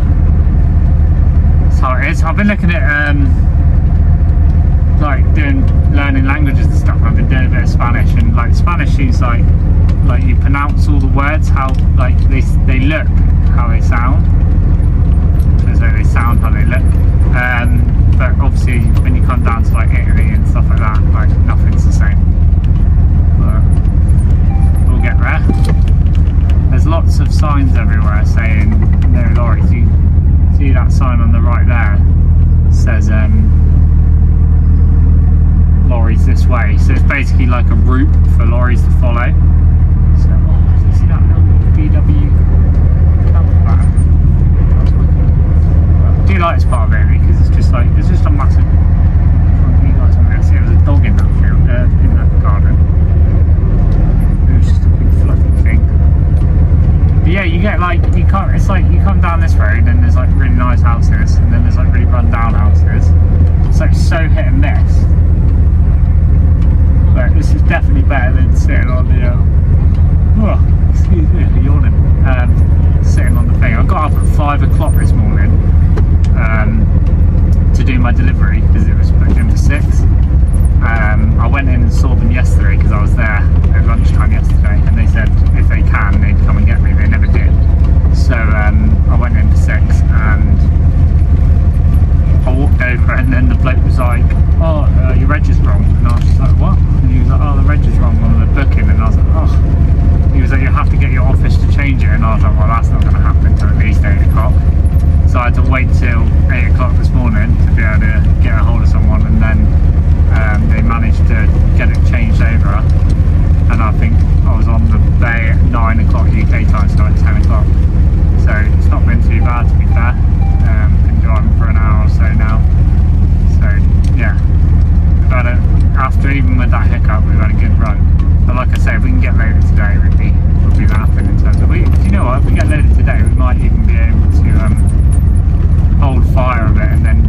that's how it is. I've been looking at like learning languages and stuff. I've been doing a bit of Spanish, and like Spanish seems like you pronounce all the words how like they look, how they sound, as though they sound how they look. But obviously when you come down to like Italy and stuff like that, like nothing's the same. But we'll get there. There's lots of signs everywhere saying no lorries. You see that sign on the right there? It says lorries this way. So it's basically like a route for lorries to follow. So, you see that little VW camper van? I do like this part of it because it's just a massive. You guys want to see there was a dog in that field, in that garden. It was just a big fluffy thing. But yeah, you get it's like you come down this road and there's like really nice houses, and then there's like really run down houses. It's like so hit and miss. But this is definitely better than sitting on the excuse me, I'm yawning. Sitting on the thing. I got up at 5 o'clock this morning to do my delivery because it was booked in for 6. I went in and saw them yesterday because I was there at lunchtime yesterday, and they said if they can, they'd come and get me. They never did. So I went in for 6, and I walked over, and then the bloke was like, "Oh, your reg is wrong," and I was just like, "What?" And he was like, "Oh, the reg is wrong on the booking," and I was like, "Oh." He was like, "You have to get your office to change it," and I was like, "Well, that's not going to happen until at least 8 o'clock." So I had to wait till 8 o'clock this morning to be able to get a hold of someone, and then they managed to get it changed over. And I think I was on the bay at 9 o'clock UK time, so at 10 o'clock. So it's not been too bad, to be fair. Been driving for an hour or so now. So yeah, we've had after even with that hiccup, we've had a good run. But like I say, if we can get loaded today, we'll be laughing in terms of. Do you know what? If we get loaded today, we might even be able to hold fire a bit and then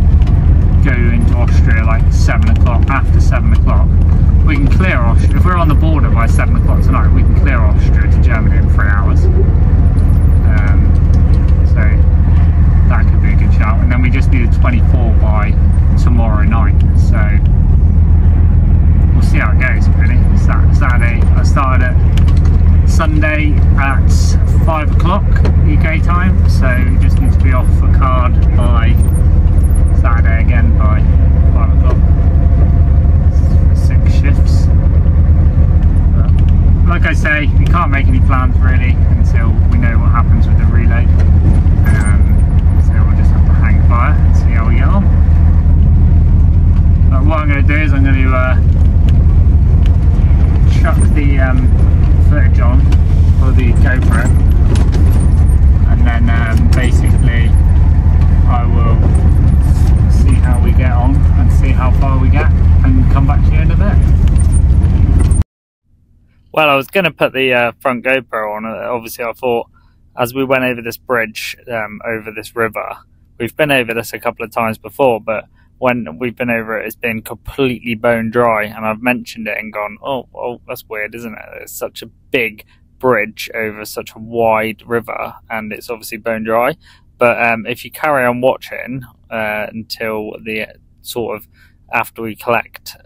go into Austria like 7 o'clock. After 7 o'clock, we can clear Austria. If we're on the border by 7 o'clock tonight, we can clear Austria to Germany in 3 hours. So that we just needed 24 by tomorrow night. So we'll see how it goes really. Saturday, I started at Sunday at 5 o'clock UK time, so we just need to be off a card by Saturday again by 5 o'clock. 6 shifts. But like I say, we can't make any plans really until we know what happens with the relay. So we'll just have to hang fire and see how we get on. But what I'm going to do is I'm going to chuck the footage on for the GoPro, and then basically I will see how we get on and see how far we get and come back to you in a bit. Well, I was going to put the front GoPro on. Obviously I thought, as we went over this bridge, over this river, we've been over this a couple of times before, but when we've been over it, it's been completely bone dry, and I've mentioned it and gone, oh, that's weird, isn't it? It's such a big bridge over such a wide river, and it's obviously bone dry. But if you carry on watching until the sort of after we collect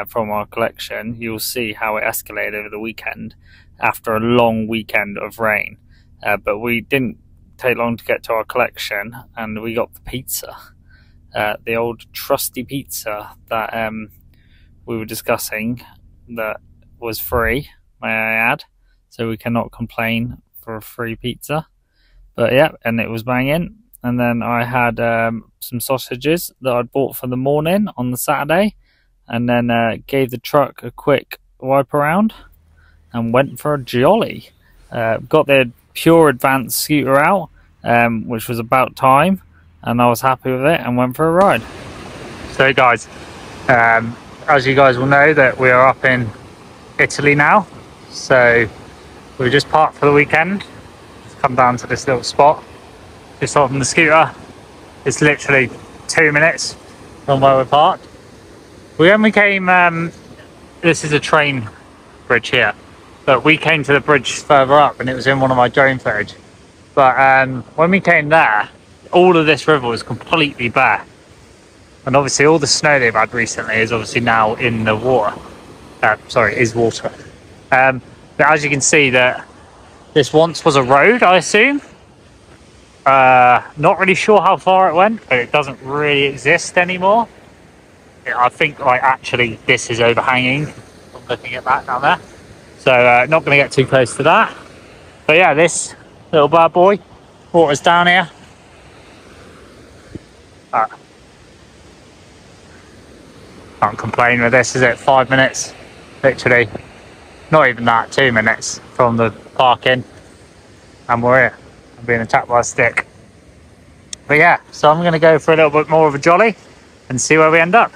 from our collection, you'll see how it escalated over the weekend after a long weekend of rain. But we didn't take long to get to our collection, and we got the pizza. The old trusty pizza that we were discussing, that was free, may I add, so we cannot complain for a free pizza. But yeah, and it was banging. And then I had some sausages that I'd bought for the morning on the Saturday, and then gave the truck a quick wipe around and went for a jolly. Got the pure advanced scooter out, which was about time, and I was happy with it and went for a ride. So guys, as you guys will know, that we are up in Italy now, so we just parked for the weekend. Just come down to this little spot just off from the scooter. It's literally 2 minutes from where we're parked. When we came, this is a train bridge here, but we came to the bridge further up and it was in one of my drone footage. But when we came there, all of this river was completely bare, and obviously all the snow they've had recently is obviously now in the water. Is water. But as you can see, that this once was a road, I assume. Not really sure how far it went, but it doesn't really exist anymore. I think like actually this is overhanging from looking at that down there, so not going to get too close to that. But yeah, this little bad boy brought us down here. Can't complain with this, is it? 5 minutes, literally, not even that, 2 minutes from the parking, and we're here. I'm being attacked by a stick. But yeah, so I'm going to go for a little bit more of a jolly and see where we end up.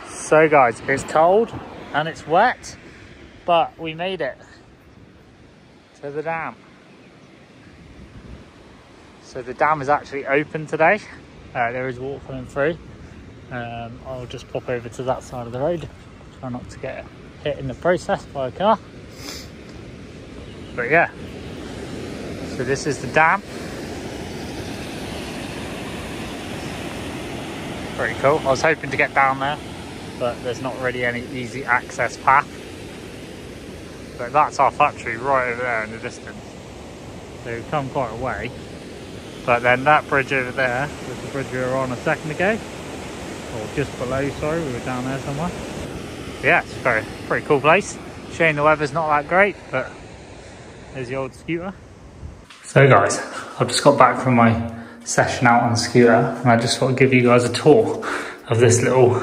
So guys, it's cold and it's wet, but we made it to the dam. So the dam is actually open today. There is water coming through. I'll just pop over to that side of the road, try not to get hit in the process by a car. But yeah, so this is the dam. Pretty cool. I was hoping to get down there, but there's not really any easy access path. But that's our factory right over there in the distance. So we've come quite a way. But then that bridge over there was the bridge we were on a second ago. Or just below, sorry, we were down there somewhere. But yeah, it's a pretty cool place. Shame the weather's not that great, but there's the old scooter. So guys, I've just got back from my session out on the scooter, and I just thought I'd give you guys a tour of this little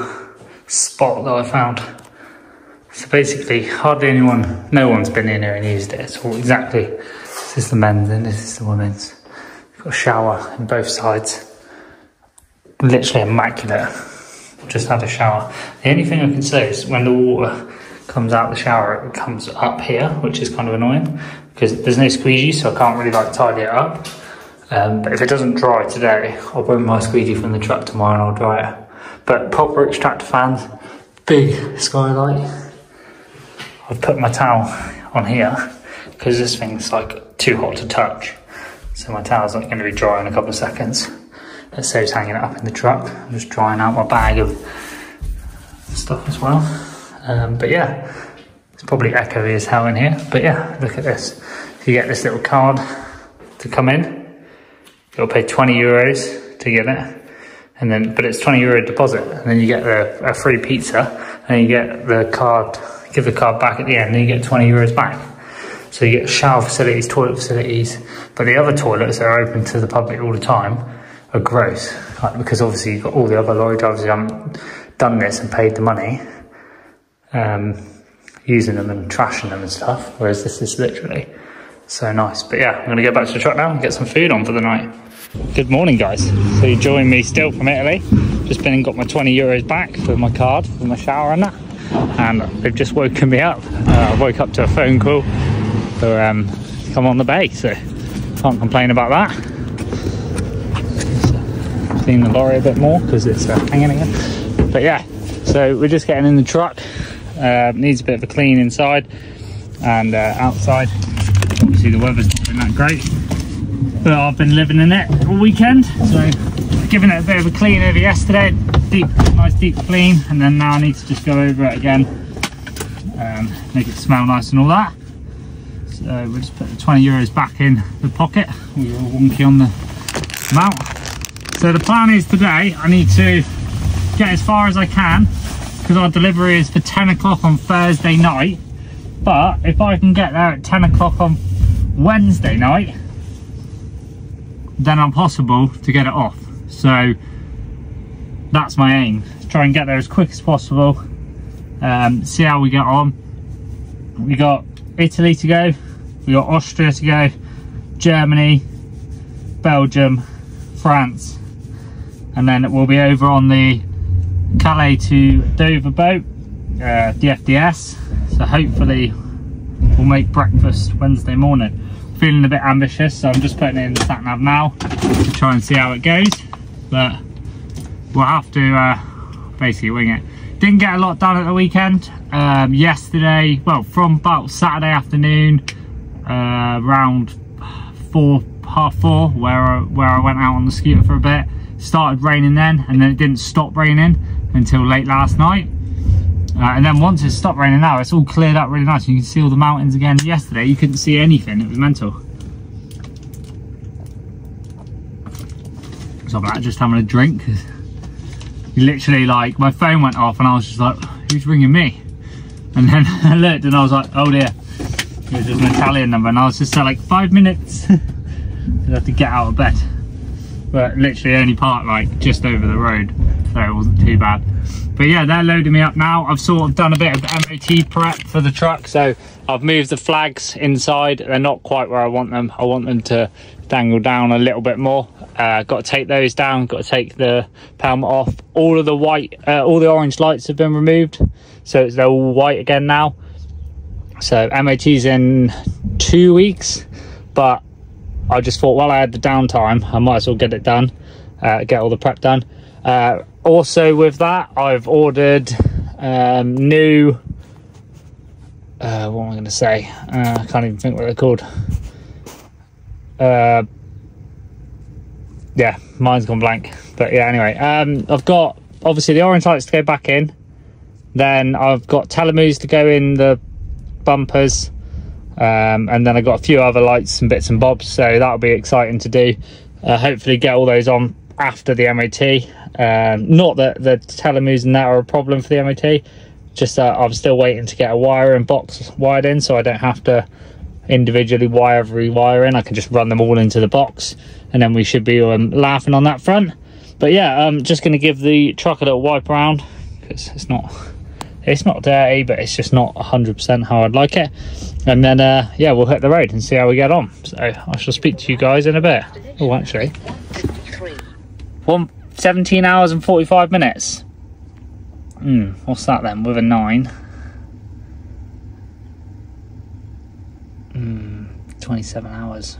spot that I found. So basically, no one's been in here and used it. It's all exactly, this is the men's and this is the women's. You've got a shower on both sides. Literally immaculate. Just had a shower. The only thing I can say is when the water comes out the shower, it comes up here, which is kind of annoying because there's no squeegee, so I can't really like tidy it up. But if it doesn't dry today, I'll bring my squeegee from the truck tomorrow and I'll dry it. But proper extractor fans, big skylight. I've put my towel on here because this thing's like too hot to touch. So my towel's not going to be dry in a couple of seconds. that saves hanging it up in the truck. I'm just drying out my bag of stuff as well. But yeah, it's probably echoey as hell in here. But yeah, look at this. You get this little card to come in. You'll pay 20 euros to get it. And then, but it's 20 euro deposit. And then you get a free pizza. And you get the card, give the card back at the end, and you get 20 euros back. So you get shower facilities, toilet facilities. But the other toilets that are open to the public all the time are gross. Like, because obviously you've got all the other lorry drivers who haven't done this and paid the money. Using them and trashing them and stuff. Whereas this is literally so nice. But yeah, I'm gonna go back to the truck now and get some food on for the night. Good morning, guys. So you join me still from Italy. Just been and got my 20 euros back for my card, for my shower and that. And they've just woken me up. I woke up to a phone call for come on the bay, so can't complain about that. So, clean the lorry a bit more because it's hanging again. But yeah, so we're just getting in the truck. Needs a bit of a clean inside and outside. Obviously the weather's not been that great, but I've been living in it all weekend, so giving it a bit of a clean over yesterday, nice deep clean, and then now I need to just go over it again, make it smell nice and all that. So we'll just put the 20 euros back in the pocket. We were wonky on the amount. So the plan is today I need to get as far as I can, because our delivery is for 10 o'clock on Thursday night. But if I can get there at 10 o'clock on Wednesday night, then I'm possible to get it off. So that's my aim, to try and get there as quick as possible. See how we get on. We got Italy to go, we got Austria to go, Germany, Belgium, France, and then we'll be over on the Calais to Dover boat, the FDS. So hopefully we'll make breakfast Wednesday morning. Feeling a bit ambitious, so I'm just putting it in the sat nav now to try and see how it goes. But we'll have to basically wing it. Didn't get a lot done at the weekend. Yesterday, well, from about Saturday afternoon, around half four, where I went out on the scooter for a bit. Started raining then, and then it didn't stop raining until late last night. And then once it stopped raining now, it's all cleared up really nice. You can see all the mountains again. Yesterday you couldn't see anything, it was mental. So I'm just having a drink. Literally, like, my phone went off and I was just like, who's ringing me? And then I looked and I was like, oh dear, it was just an Italian number. And I was just like, 5 minutes. I had to get out of bed. But literally only parked like just over the road, so it wasn't too bad. But yeah, they're loading me up now. I've sort of done a bit of MOT prep for the truck, so I've moved the flags inside. They're not quite where I want them. I want them to dangle down a little bit more. Got to take those down, got to take the helmet off. All of the white, all the orange lights have been removed, so they're all white again now. So MOT's in 2 weeks, but I just thought, while I had the downtime, I might as well get it done, get all the prep done. Also with that, I've ordered new, what am I going to say? I can't even think what they're called. Yeah, mine's gone blank. But yeah, anyway, I've got obviously the orange lights to go back in. Then I've got telemoos to go in the bumpers. And then I've got a few other lights and bits and bobs, so that'll be exciting to do. Hopefully get all those on after the MOT. Not that the telemoos and that are a problem for the MOT, just that I'm still waiting to get a wiring box wired in, so I don't have to individually wire every wire in. I can just run them all into the box, and then we should be laughing on that front. But yeah, I'm just going to give the truck a little wipe around, because it's not dirty, but it's just not 100% how I'd like it. And then yeah, we'll hit the road and see how we get on. So I shall speak to you guys in a bit. Oh, actually, 17 hours and 45 minutes. What's that then with a 9? 27 hours.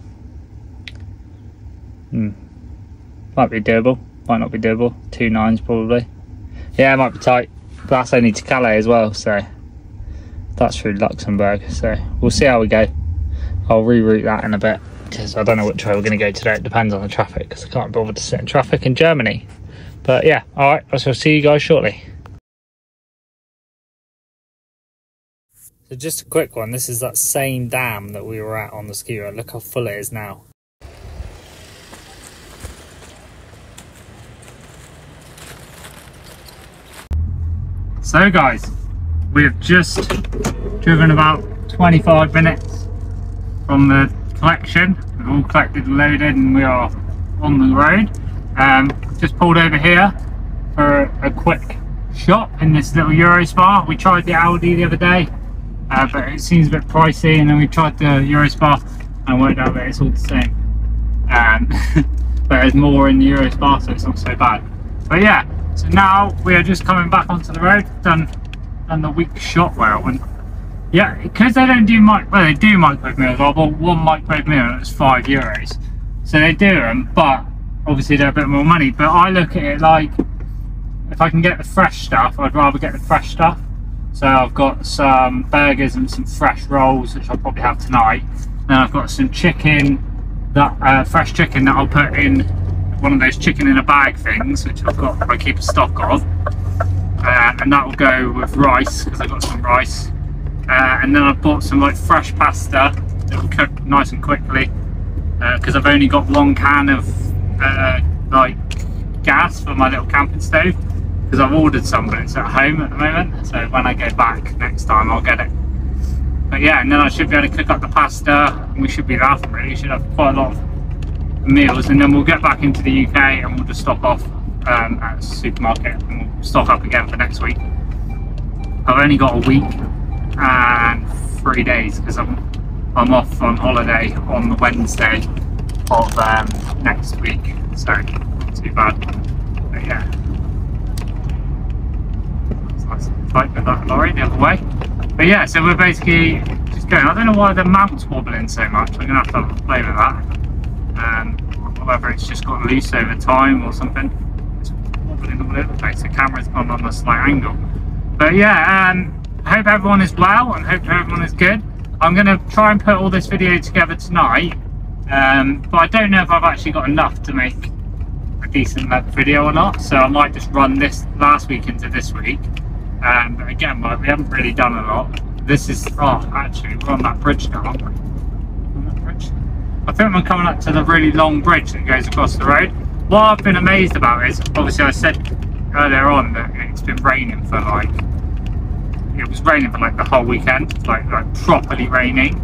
Might be doable, might not be doable. 2 9s probably. Yeah, it might be tight. But that's only to Calais as well, so that's through Luxembourg. So we'll see how we go. I'll reroute that in a bit. So I don't know which way we're going to go today. It depends on the traffic, because I can't bother to sit in traffic in Germany. But yeah, alright, I shall see you guys shortly. So just a quick one, this is that same dam that we were at on the ski road. Look how full it is now. So guys, we have just driven about 25 minutes from the collection. We've all collected and loaded and we are on the road. Just pulled over here for a quick shop in this little Eurospar. We tried the Audi the other day, but it seems a bit pricey, and then we tried the Eurospar and worked out that it's all the same. But there's more in the Eurospar, so it's not so bad. But yeah, so now we are just coming back onto the road, done the week shot well, and yeah, because they don't do they do microwave meals. I bought one microwave meal and it's €5, so they do them, but obviously they're a bit more money. But I look at it like, if I can get the fresh stuff, I'd rather get the fresh stuff. So I've got some burgers and some fresh rolls, which I'll probably have tonight. Then I've got some chicken, that fresh chicken that I'll put in one of those chicken in a bag things, which I keep a stock of, and that will go with rice, because I've got some rice. And then I've bought some like fresh pasta that will cook nice and quickly, because I've only got one can of like gas for my little camping stove, because I've ordered some but it's at home at the moment, so when I go back next time I'll get it. But yeah, and then I should be able to cook up the pasta, and we should be laughing really. We should have quite a lot of meals, and then we'll get back into the UK and we'll just stop off at the supermarket and we'll stock up again for next week. I've only got a week and 3 days, because I'm off on holiday on the Wednesday of next week, so not too bad. But yeah, it's nice and tight with that lorry the other way. But yeah, so we're basically just going. I don't know why the mount's wobbling so much. I'm gonna have to have a play with that, whether it's just got loose over time or something. It's wobbling all over the place. The camera's gone on a slight angle. But yeah, I hope everyone is well and hope everyone is good. I'm going to try and put all this video together tonight, but I don't know if I've actually got enough to make a decent length video or not, so I might just run this last week into this week. But again, we haven't really done a lot. This is, actually we're on that bridge now, aren't we? On that bridge? I think we're coming up to the really long bridge that goes across the road. What I've been amazed about is, obviously I said earlier on that it's been raining for like, it was raining for like the whole weekend, like properly raining.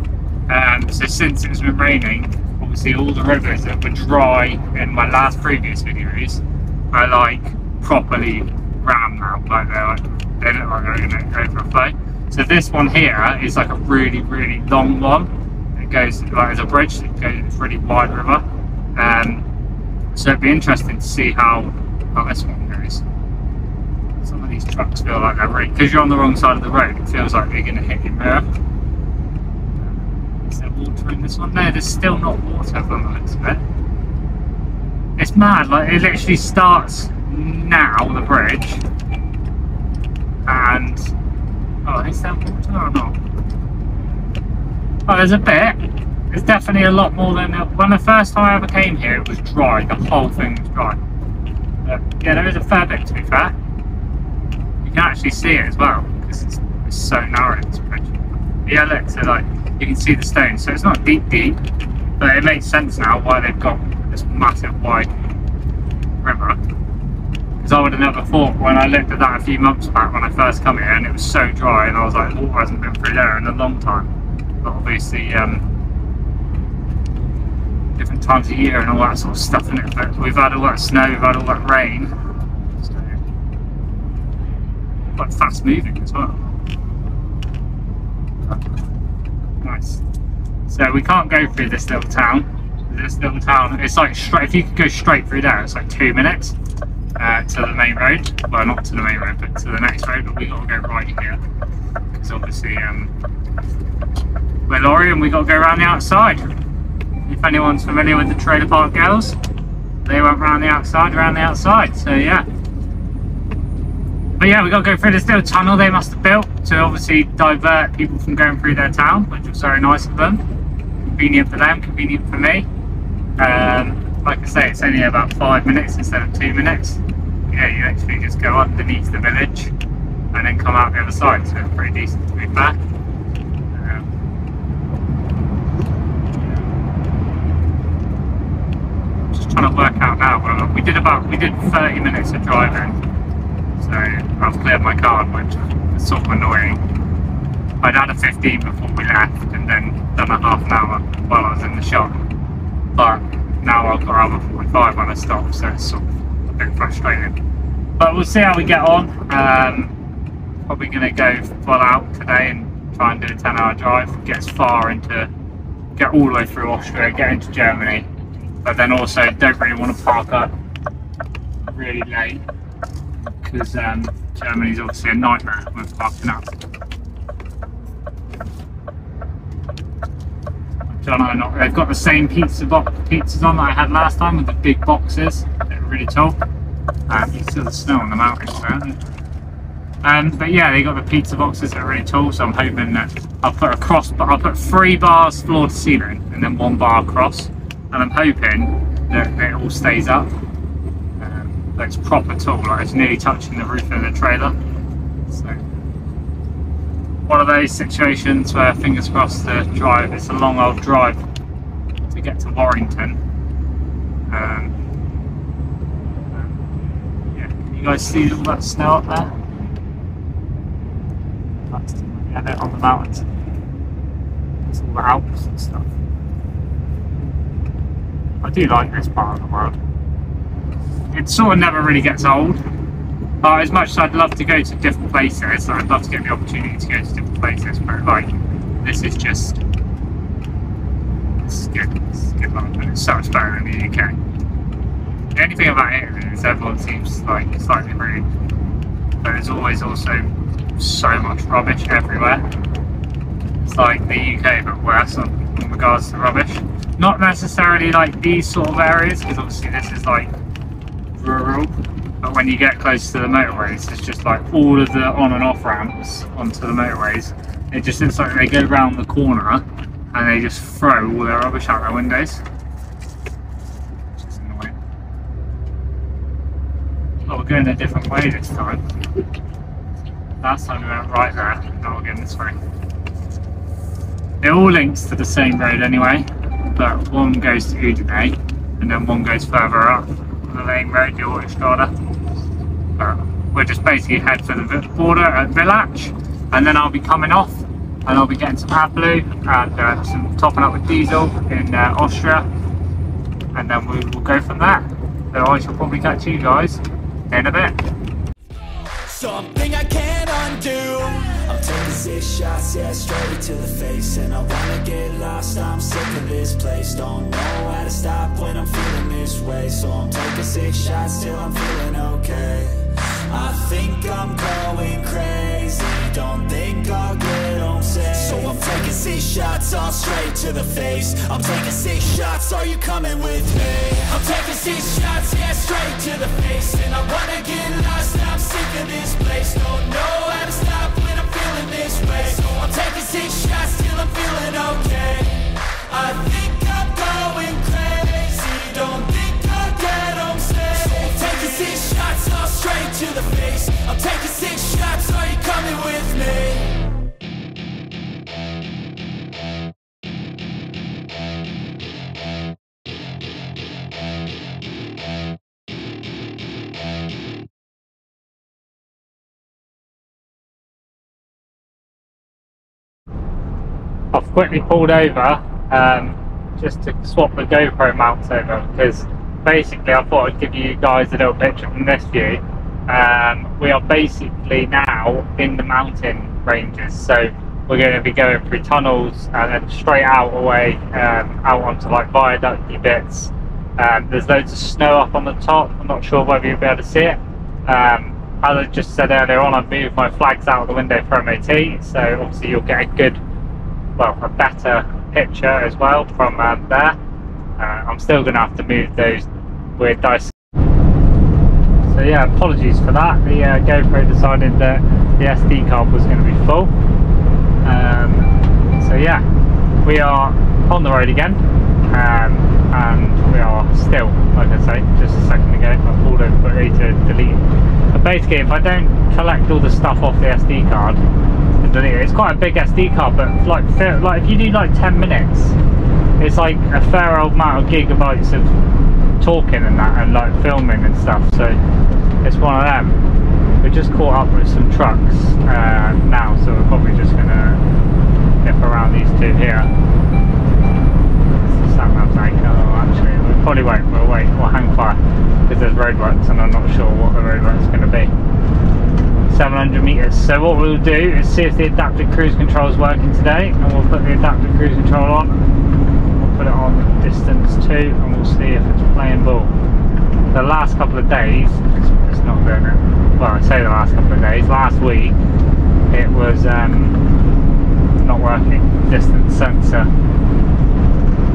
So since it's been raining, obviously all the rivers that were dry in my last previous videos are like properly rammed now. Like they look like they're going to overflow. So this one here is like a really, really long one. It goes like as a bridge. It goes, it's a really wide river. So it'd be interesting to see how this one goes. Some of these trucks feel like they're really, because you're on the wrong side of the road, it feels like they're going to hit your mirror. Is there water in this one? No, there's still not water from the looks of it. It's mad, like it literally starts now, the bridge, and is there water or not? Oh, there's a bit. There's definitely a lot more than when the first time I ever came here. It was dry. The whole thing was dry. Yeah, there is a fair bit, to be fair. You can actually see it as well, because it's so narrow, this bridge. But yeah, look, so like you can see the stones. So it's not deep, but it makes sense now why they've got this massive wide river. Because I would have never thought, when I looked at that a few months back when I first come here and it was so dry, and I was like, water hasn't been through there in a long time. But obviously different times of year and all that sort of stuff in it. But we've had all that snow, we've had all that rain. So quite fast moving as well. Nice. So we can't go through this little town. This little town, it's like straight, if you could go straight through there, it's like 2 minutes to the main road. Well, not to the main road, but to the next road. But we got to go right here because obviously we're lorry and we got to go around the outside. If anyone's familiar with the Trailer Park Girls, they went around the outside, so yeah. But yeah, we got to go through this little tunnel they must have built to obviously divert people from going through their town, which was very nice of them. It'd convenient for them, convenient for me. Like I say, it's only about 5 minutes instead of 2 minutes. Yeah, you actually just go underneath the village and then come out the other side, so it's pretty decent to be fair. Just trying to work out now. Well, we did 30 minutes of driving, so I've cleared my card, which is sort of annoying. I'd had a 15 before we left, and then done a half an hour while I was in the shop. But now I've got to have a 45 when I stop, so it's sort of a bit frustrating. But we'll see how we get on. Probably going to go full out today and try and do a 10-hour drive. Get all the way through Austria, get into Germany. But then also don't really want to park up really late, because Germany's obviously a nightmare with parking up. They've got the same pizzas on that I had last time, with the big boxes. They're really tall. You can see the snow on the mountains there. But yeah, they got the pizza boxes that are really tall, so I'm hoping that I'll put 3 bars floor to ceiling and then 1 bar across, and I'm hoping that it all stays up. But it's proper tall, like it's nearly touching the roof of the trailer. So one of those situations where, fingers crossed, the drive, it's a long old drive to get to Warrington. Yeah, can you guys see all that snow up there? That's on the mountains. It's all the Alps and stuff. I do like this part of the world. It sort of never really gets old. As much as I'd love to go to different places, I'd love to get the opportunity to go to different places, but like, this is just, it's good life, and it's so much better than the UK. The only thing about it is everyone seems like slightly rude, but there's always also so much rubbish everywhere. It's like the UK but worse in regards to rubbish. Not necessarily like these sort of areas, because obviously this is like rural. But when you get close to the motorways, it's just like all of the on and off ramps onto the motorways. It just looks like they go around the corner and they just throw all their rubbish out their windows. Which is annoying. Oh, we're going a different way this time. Last time we went right there, now we're going this way. It all links to the same road anyway, but one goes to Udine and then one goes further up the main road, the Autostrada. We'll just basically head for the border at Villach, and then I'll be coming off and I'll be getting some AdBlue and some topping up with diesel in Austria, and then we will go from there. So I shall probably catch you guys in a bit. Something I can't undo. I'm taking 6 shots, yeah, straight to the face. And I wanna get lost, I'm sick of this place. Don't know how to stop when I'm feeling this way. So I'm taking 6 shots till I'm feeling okay. I think I'm going crazy, don't think I'll get home safe. So I'm taking 6 shots, all straight to the face. I'm taking 6 shots, are you coming with me? I'm taking 6 shots, yeah, straight to the face. And I wanna get lost, I'm sick of this place. Don't know how to stop when I'm feeling this way. So I'm taking 6 shots till I'm feeling okay. I think I'm going crazy, don't think I'll get home safe. So I'm taking 6 shots, all straight to the face. I'm taking 6 shots, are you coming with me? I've quickly pulled over just to swap the GoPro mounts over, because basically I thought I'd give you guys a little picture from this view. We are basically now in the mountain ranges, so we're going to be going through tunnels and then straight out away, out onto like viaducty bits. There's loads of snow up on the top. I'm not sure whether you'll be able to see it. As I just said earlier on, I've moved my flags out of the window for MOT, so obviously you'll get a good, well, a better picture as well from there. I'm still going to have to move those weird dice. So yeah, apologies for that. The GoPro decided that the SD card was going to be full. So yeah, we are on the road again, and we are still, like I say, just a second ago, I pulled over quickly to delete it. But basically, if I don't collect all the stuff off the SD card and delete it, it's quite a big SD card, but like if you do like 10 minutes, it's like a fair old amount of gigabytes of talking and that, and like filming and stuff, so it's one of them. We're just caught up with some trucks now, so we're probably just going to nip around these two here. Actually, we probably won't, we'll wait, we'll hang fire, because there's roadworks and I'm not sure what the roadwork's going to be. 700 metres, so what we'll do is see if the adaptive cruise control is working today, and we'll put the adaptive cruise control on, we'll put it on distance 2, and we'll see if it's playing ball. The last couple of days, it's not doing it. Well, I say the last couple of days, last week it was not working. Distance sensor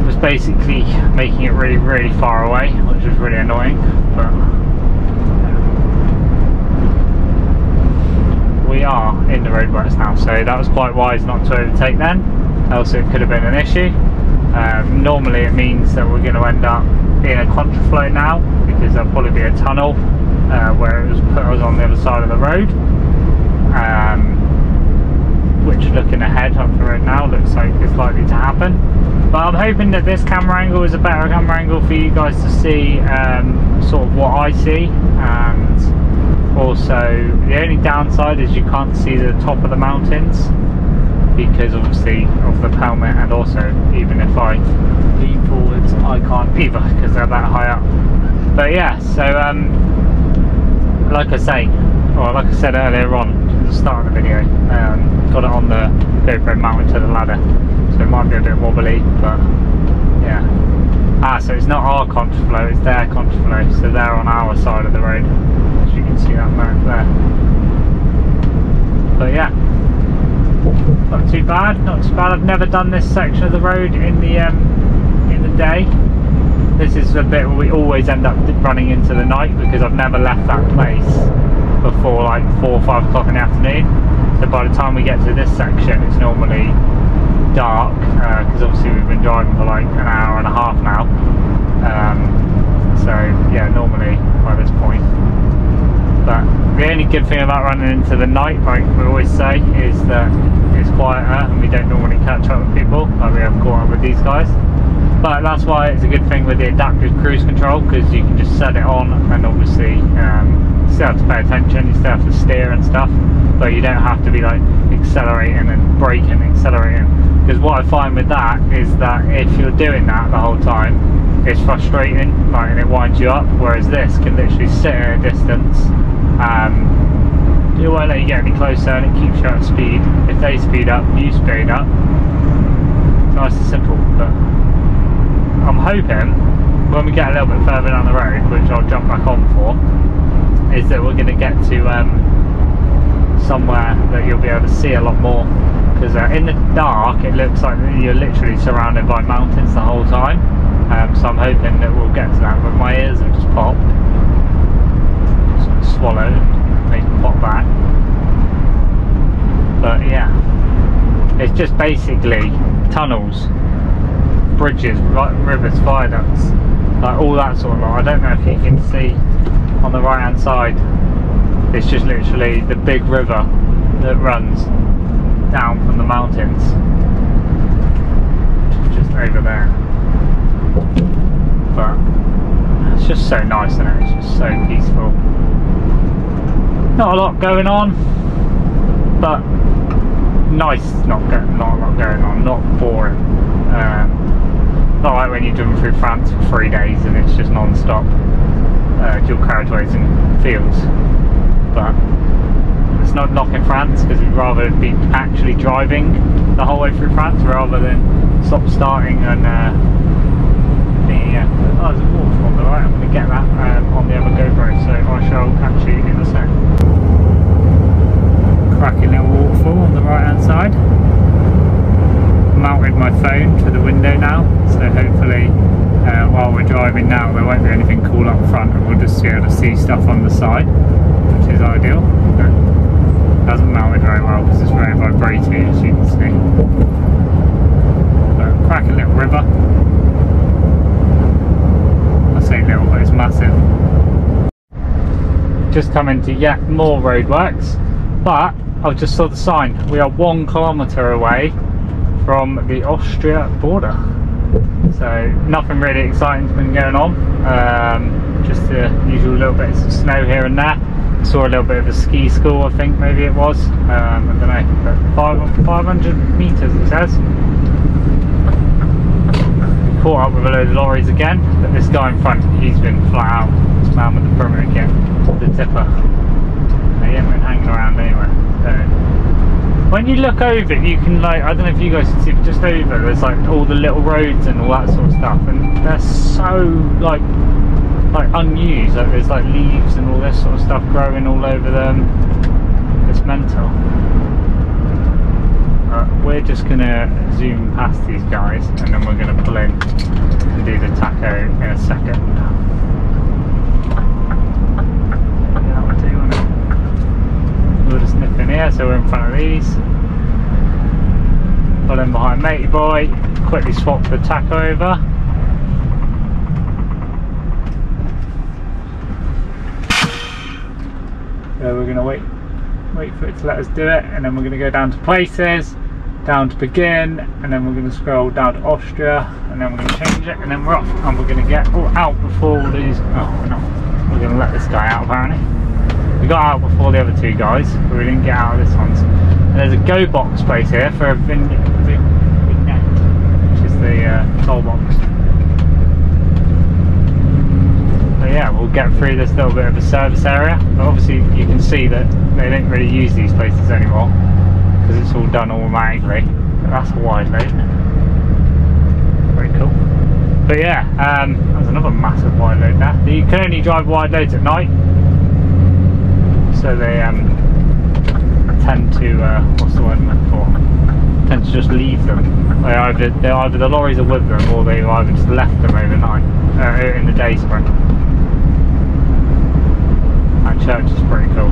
was basically making it really, really far away, which was really annoying, but we are in the roadworks now, so that was quite wise not to overtake then, else it could have been an issue. Normally it means that we're going to end up in a contraflow now, because there'll probably be a tunnel where it was put us on the other side of the road, which, looking ahead up the road now, looks like it's likely to happen. But I'm hoping that this camera angle is a better camera angle for you guys to see sort of what I see, and also the only downside is you can't see the top of the mountains, because obviously of the helmet, and also even if I lean forwards I can't either because they're that high up. But yeah, so like I said earlier on at the start of the video, got it on the GoPro mounted to the ladder, so it might be a bit wobbly, but yeah. So it's not our contraflow, it's their contraflow, so they're on our side of the road, as you can see that mark there. But yeah, not too bad, not too bad. I've never done this section of the road in the day. This is the bit where we always end up running into the night, because I've never left that place before like 4 or 5 o'clock in the afternoon. So by the time we get to this section, it's normally dark, because obviously we've been driving for like an hour and a half now. So yeah, normally by this point. But the only good thing about running into the night, like we always say, is that it's quieter and we don't normally catch up with people like we have caught up with these guys. But that's why it's a good thing with the adaptive cruise control, because you can just set it on, and obviously you still have to pay attention, you still have to steer and stuff, but you don't have to be like accelerating and braking, accelerating. Because what I find with that is that if you're doing that the whole time, it's frustrating, like, and it winds you up, whereas this can literally sit at a distance. It won't let you get any closer, and it keeps you at speed. If they speed up, you speed up. Nice and simple. But I'm hoping when we get a little bit further down the road, which I'll jump back on for, is that we're going to get to somewhere that you'll be able to see a lot more. Because in the dark it looks like you're literally surrounded by mountains the whole time. So I'm hoping that we'll get to that, but my ears have just popped. Just swallowed, make them pop back. But yeah, it's just basically tunnels, bridges, rivers, viaducts, like all that sort of lot. I don't know if you can see on the right hand side, it's just literally the big river that runs down from the mountains, just over there. But it's just so nice, isn't it? It's just so peaceful. Not a lot going on, but nice. Not a lot going on. Not boring. Not like when you're driven through France for 3 days and it's just non-stop dual carriageways and fields. But it's not knocking France, because we'd rather be actually driving the whole way through France rather than stop starting and oh, there's a waterfall on the right. I'm going to get that on the other GoPro, so I shall catch you in a sec. Cracking little waterfall on the right hand side. Mounted my phone to the window now, so hopefully while we're driving now there won't be anything cool up front, and we'll just be able to see stuff on the side, which is ideal. But it hasn't mounted very well because it's very vibrating, as you can see. But cracking little river. I say little, but it's massive. Just come into yet more roadworks, but I just saw the sign. We are 1 kilometre away from the Austria border. So nothing really exciting's been going on. Just the usual little bits of snow here and there. Saw a little bit of a ski school, I think maybe it was. I don't know, but 500 metres it says. We caught up with a load of lorries again, but this guy in front, he's been flat out. This man with the perimeter kit, the tipper. He hasn't been hanging around anywhere. So when you look over, you can, like, I don't know if you guys can see, but just over there's like all the little roads and all that sort of stuff, and they're so like unused. Like there's like leaves and all this sort of stuff growing all over them. It's mental. We're just gonna zoom past these guys and then we're gonna pull in and do the taco in a second. We'll just nip in here, so we're in front of these. Pull in behind matey boy, quickly swap the taco over. So we're going to wait for it to let us do it, and then we're going to go down to places, down to begin, and then we're going to scroll down to Austria, and then we're going to change it, and then we're off, and we're going to get out before all these. Oh, we're not. We're going to let this guy out apparently. We got out before the other two guys, but we didn't get out of this one. And there's a go box place here for a vignette, which is the toll box. So yeah, we'll get through this little bit of a service area. But obviously you can see that they don't really use these places anymore because it's all done automatically. But that's a wide load. Very cool. But yeah, there's another massive wide load there. You can only drive wide loads at night. So they tend to, what's the word I'm looking for? Tend to just leave them. Either the lorries are with them, or they've either just left them overnight, in the day, sorry. That church is pretty cool.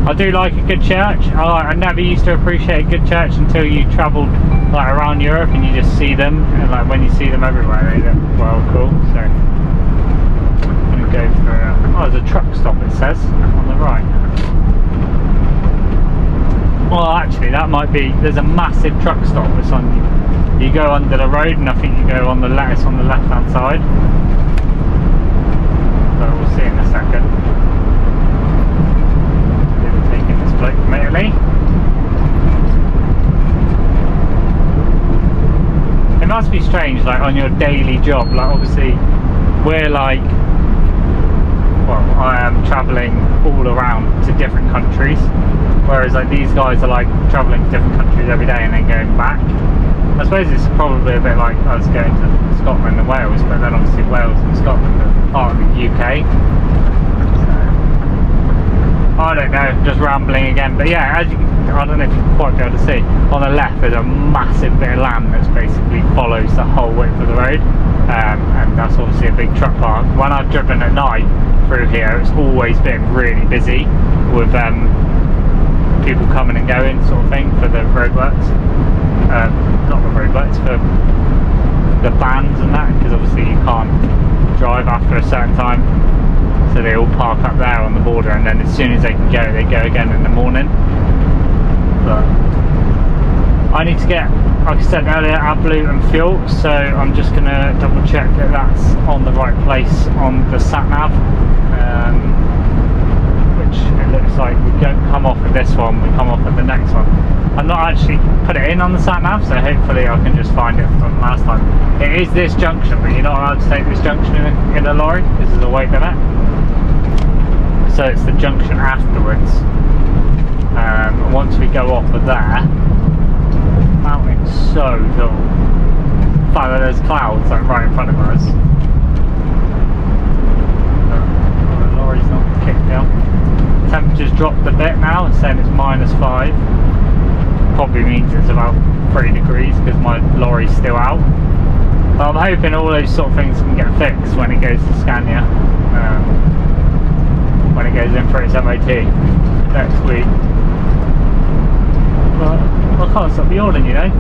I do like a good church. I never used to appreciate a good church until you travelled like around Europe and you just see them, and like when you see them everywhere, they look well cool. So I'm gonna go for oh, there's a truck stop, it says on the right. Well, actually, that might be. There's a massive truck stop. It's on. You go under the road, and I think you go on the left. It's on the left-hand side. But we'll see in a second. We're taking this bloke from Italy. It must be strange, like on your daily job. Like obviously, we're like. Well, I am travelling all around to different countries, whereas like these guys are like travelling to different countries every day and then going back. I suppose it's probably a bit like us going to Scotland and Wales, but then obviously Wales and Scotland are part of the UK. So, I don't know, just rambling again. But yeah, as you, I don't know if you can quite be able to see, on the left there's a massive bit of land that basically follows the whole width of the road, and that's obviously a big truck park. When I've driven at night through here, it's always been really busy with people coming and going sort of thing for the roadworks. Not the roadworks, for the vans and that, because obviously you can't drive after a certain time, so they all park up there on the border, and then as soon as they can go, they go again in the morning. But I need to get, like I said earlier, AdBlue and fuel, so I'm just going to double check that that's on the right place on the sat-nav, which it looks like we don't come off at this one, we come off at the next one. I've not actually put it in on the sat-nav, so hopefully I can just find it from last time. It is this junction, but you're not allowed to take this junction in a lorry, this is a weight limit. So it's the junction afterwards. And once we go off of there, the mountain's so tall. In fact, there's clouds like right in front of us. The lorry's not kicked down. Temperature's dropped a bit now, it's saying it's -5. Probably means it's about 3 degrees because my lorry's still out. But I'm hoping all those sort of things can get fixed when it goes to Scania, when it goes in for its MOT next week. But I can't stop yawning, you know.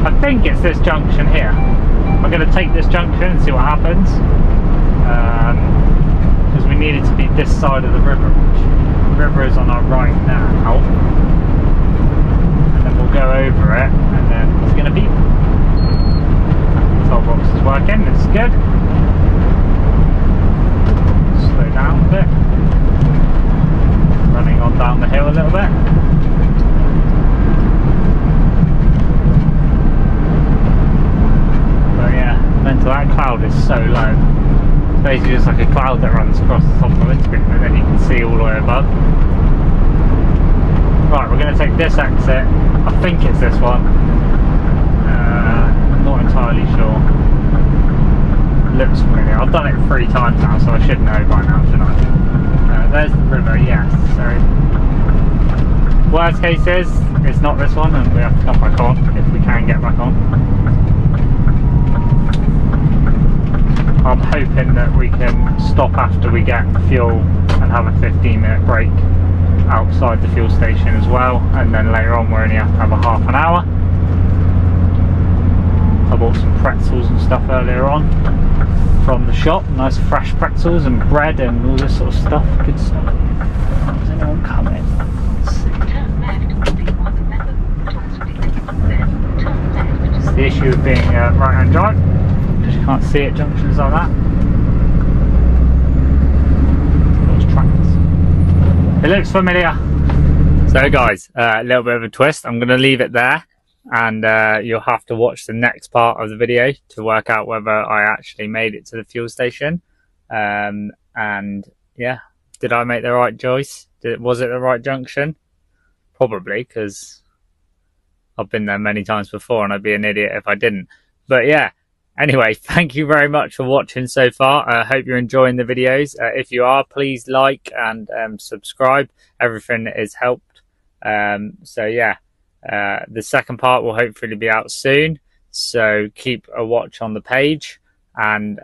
I think it's this junction here. I'm going to take this junction and see what happens. Because we need it to be this side of the river, which the river is on our right now. And then we'll go over it, and then it's going to be. Toll box is working, it's good. Slow down a bit. Running on down the hill a little bit. But yeah, mental, that cloud is so low. It's basically just like a cloud that runs across the top of the windscreen, and then you can see all the way above. Right, we're going to take this exit. I think it's this one. I'm not entirely sure. It looks familiar. I've done it 3 times now, so I should know by now, shouldn't I? There's the river, yes. So, worst case is, it's not this one, and we have to come back on, if we can get back on. I'm hoping that we can stop after we get fuel and have a 15-minute break outside the fuel station as well, and then later on we only have to have a half an hour. I bought some pretzels and stuff earlier on from the shop, nice fresh pretzels and bread and all this sort of stuff, good stuff. Is anyone coming? Let's see. It's the issue of being right hand drive, because you can't see at junctions like that. Those tracks. It looks familiar. So guys, a little bit of a twist. I'm going to leave it there, and you'll have to watch the next part of the video to work out whether I actually made it to the fuel station. And yeah, did I make the right choice? Was it the right junction? Probably, because I've been there many times before and I'd be an idiot if I didn't. But yeah, anyway, thank you very much for watching so far. I hope you're enjoying the videos. If you are, please like and subscribe. Everything is helped. So yeah, the second part will hopefully be out soon. So keep a watch on the page. And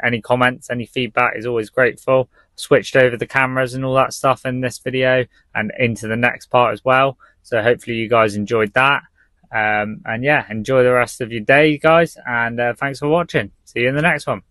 any comments, any feedback is always grateful. Switched over the cameras and all that stuff in this video and into the next part as well. So hopefully you guys enjoyed that. And yeah, enjoy the rest of your day, guys. And thanks for watching. See you in the next one.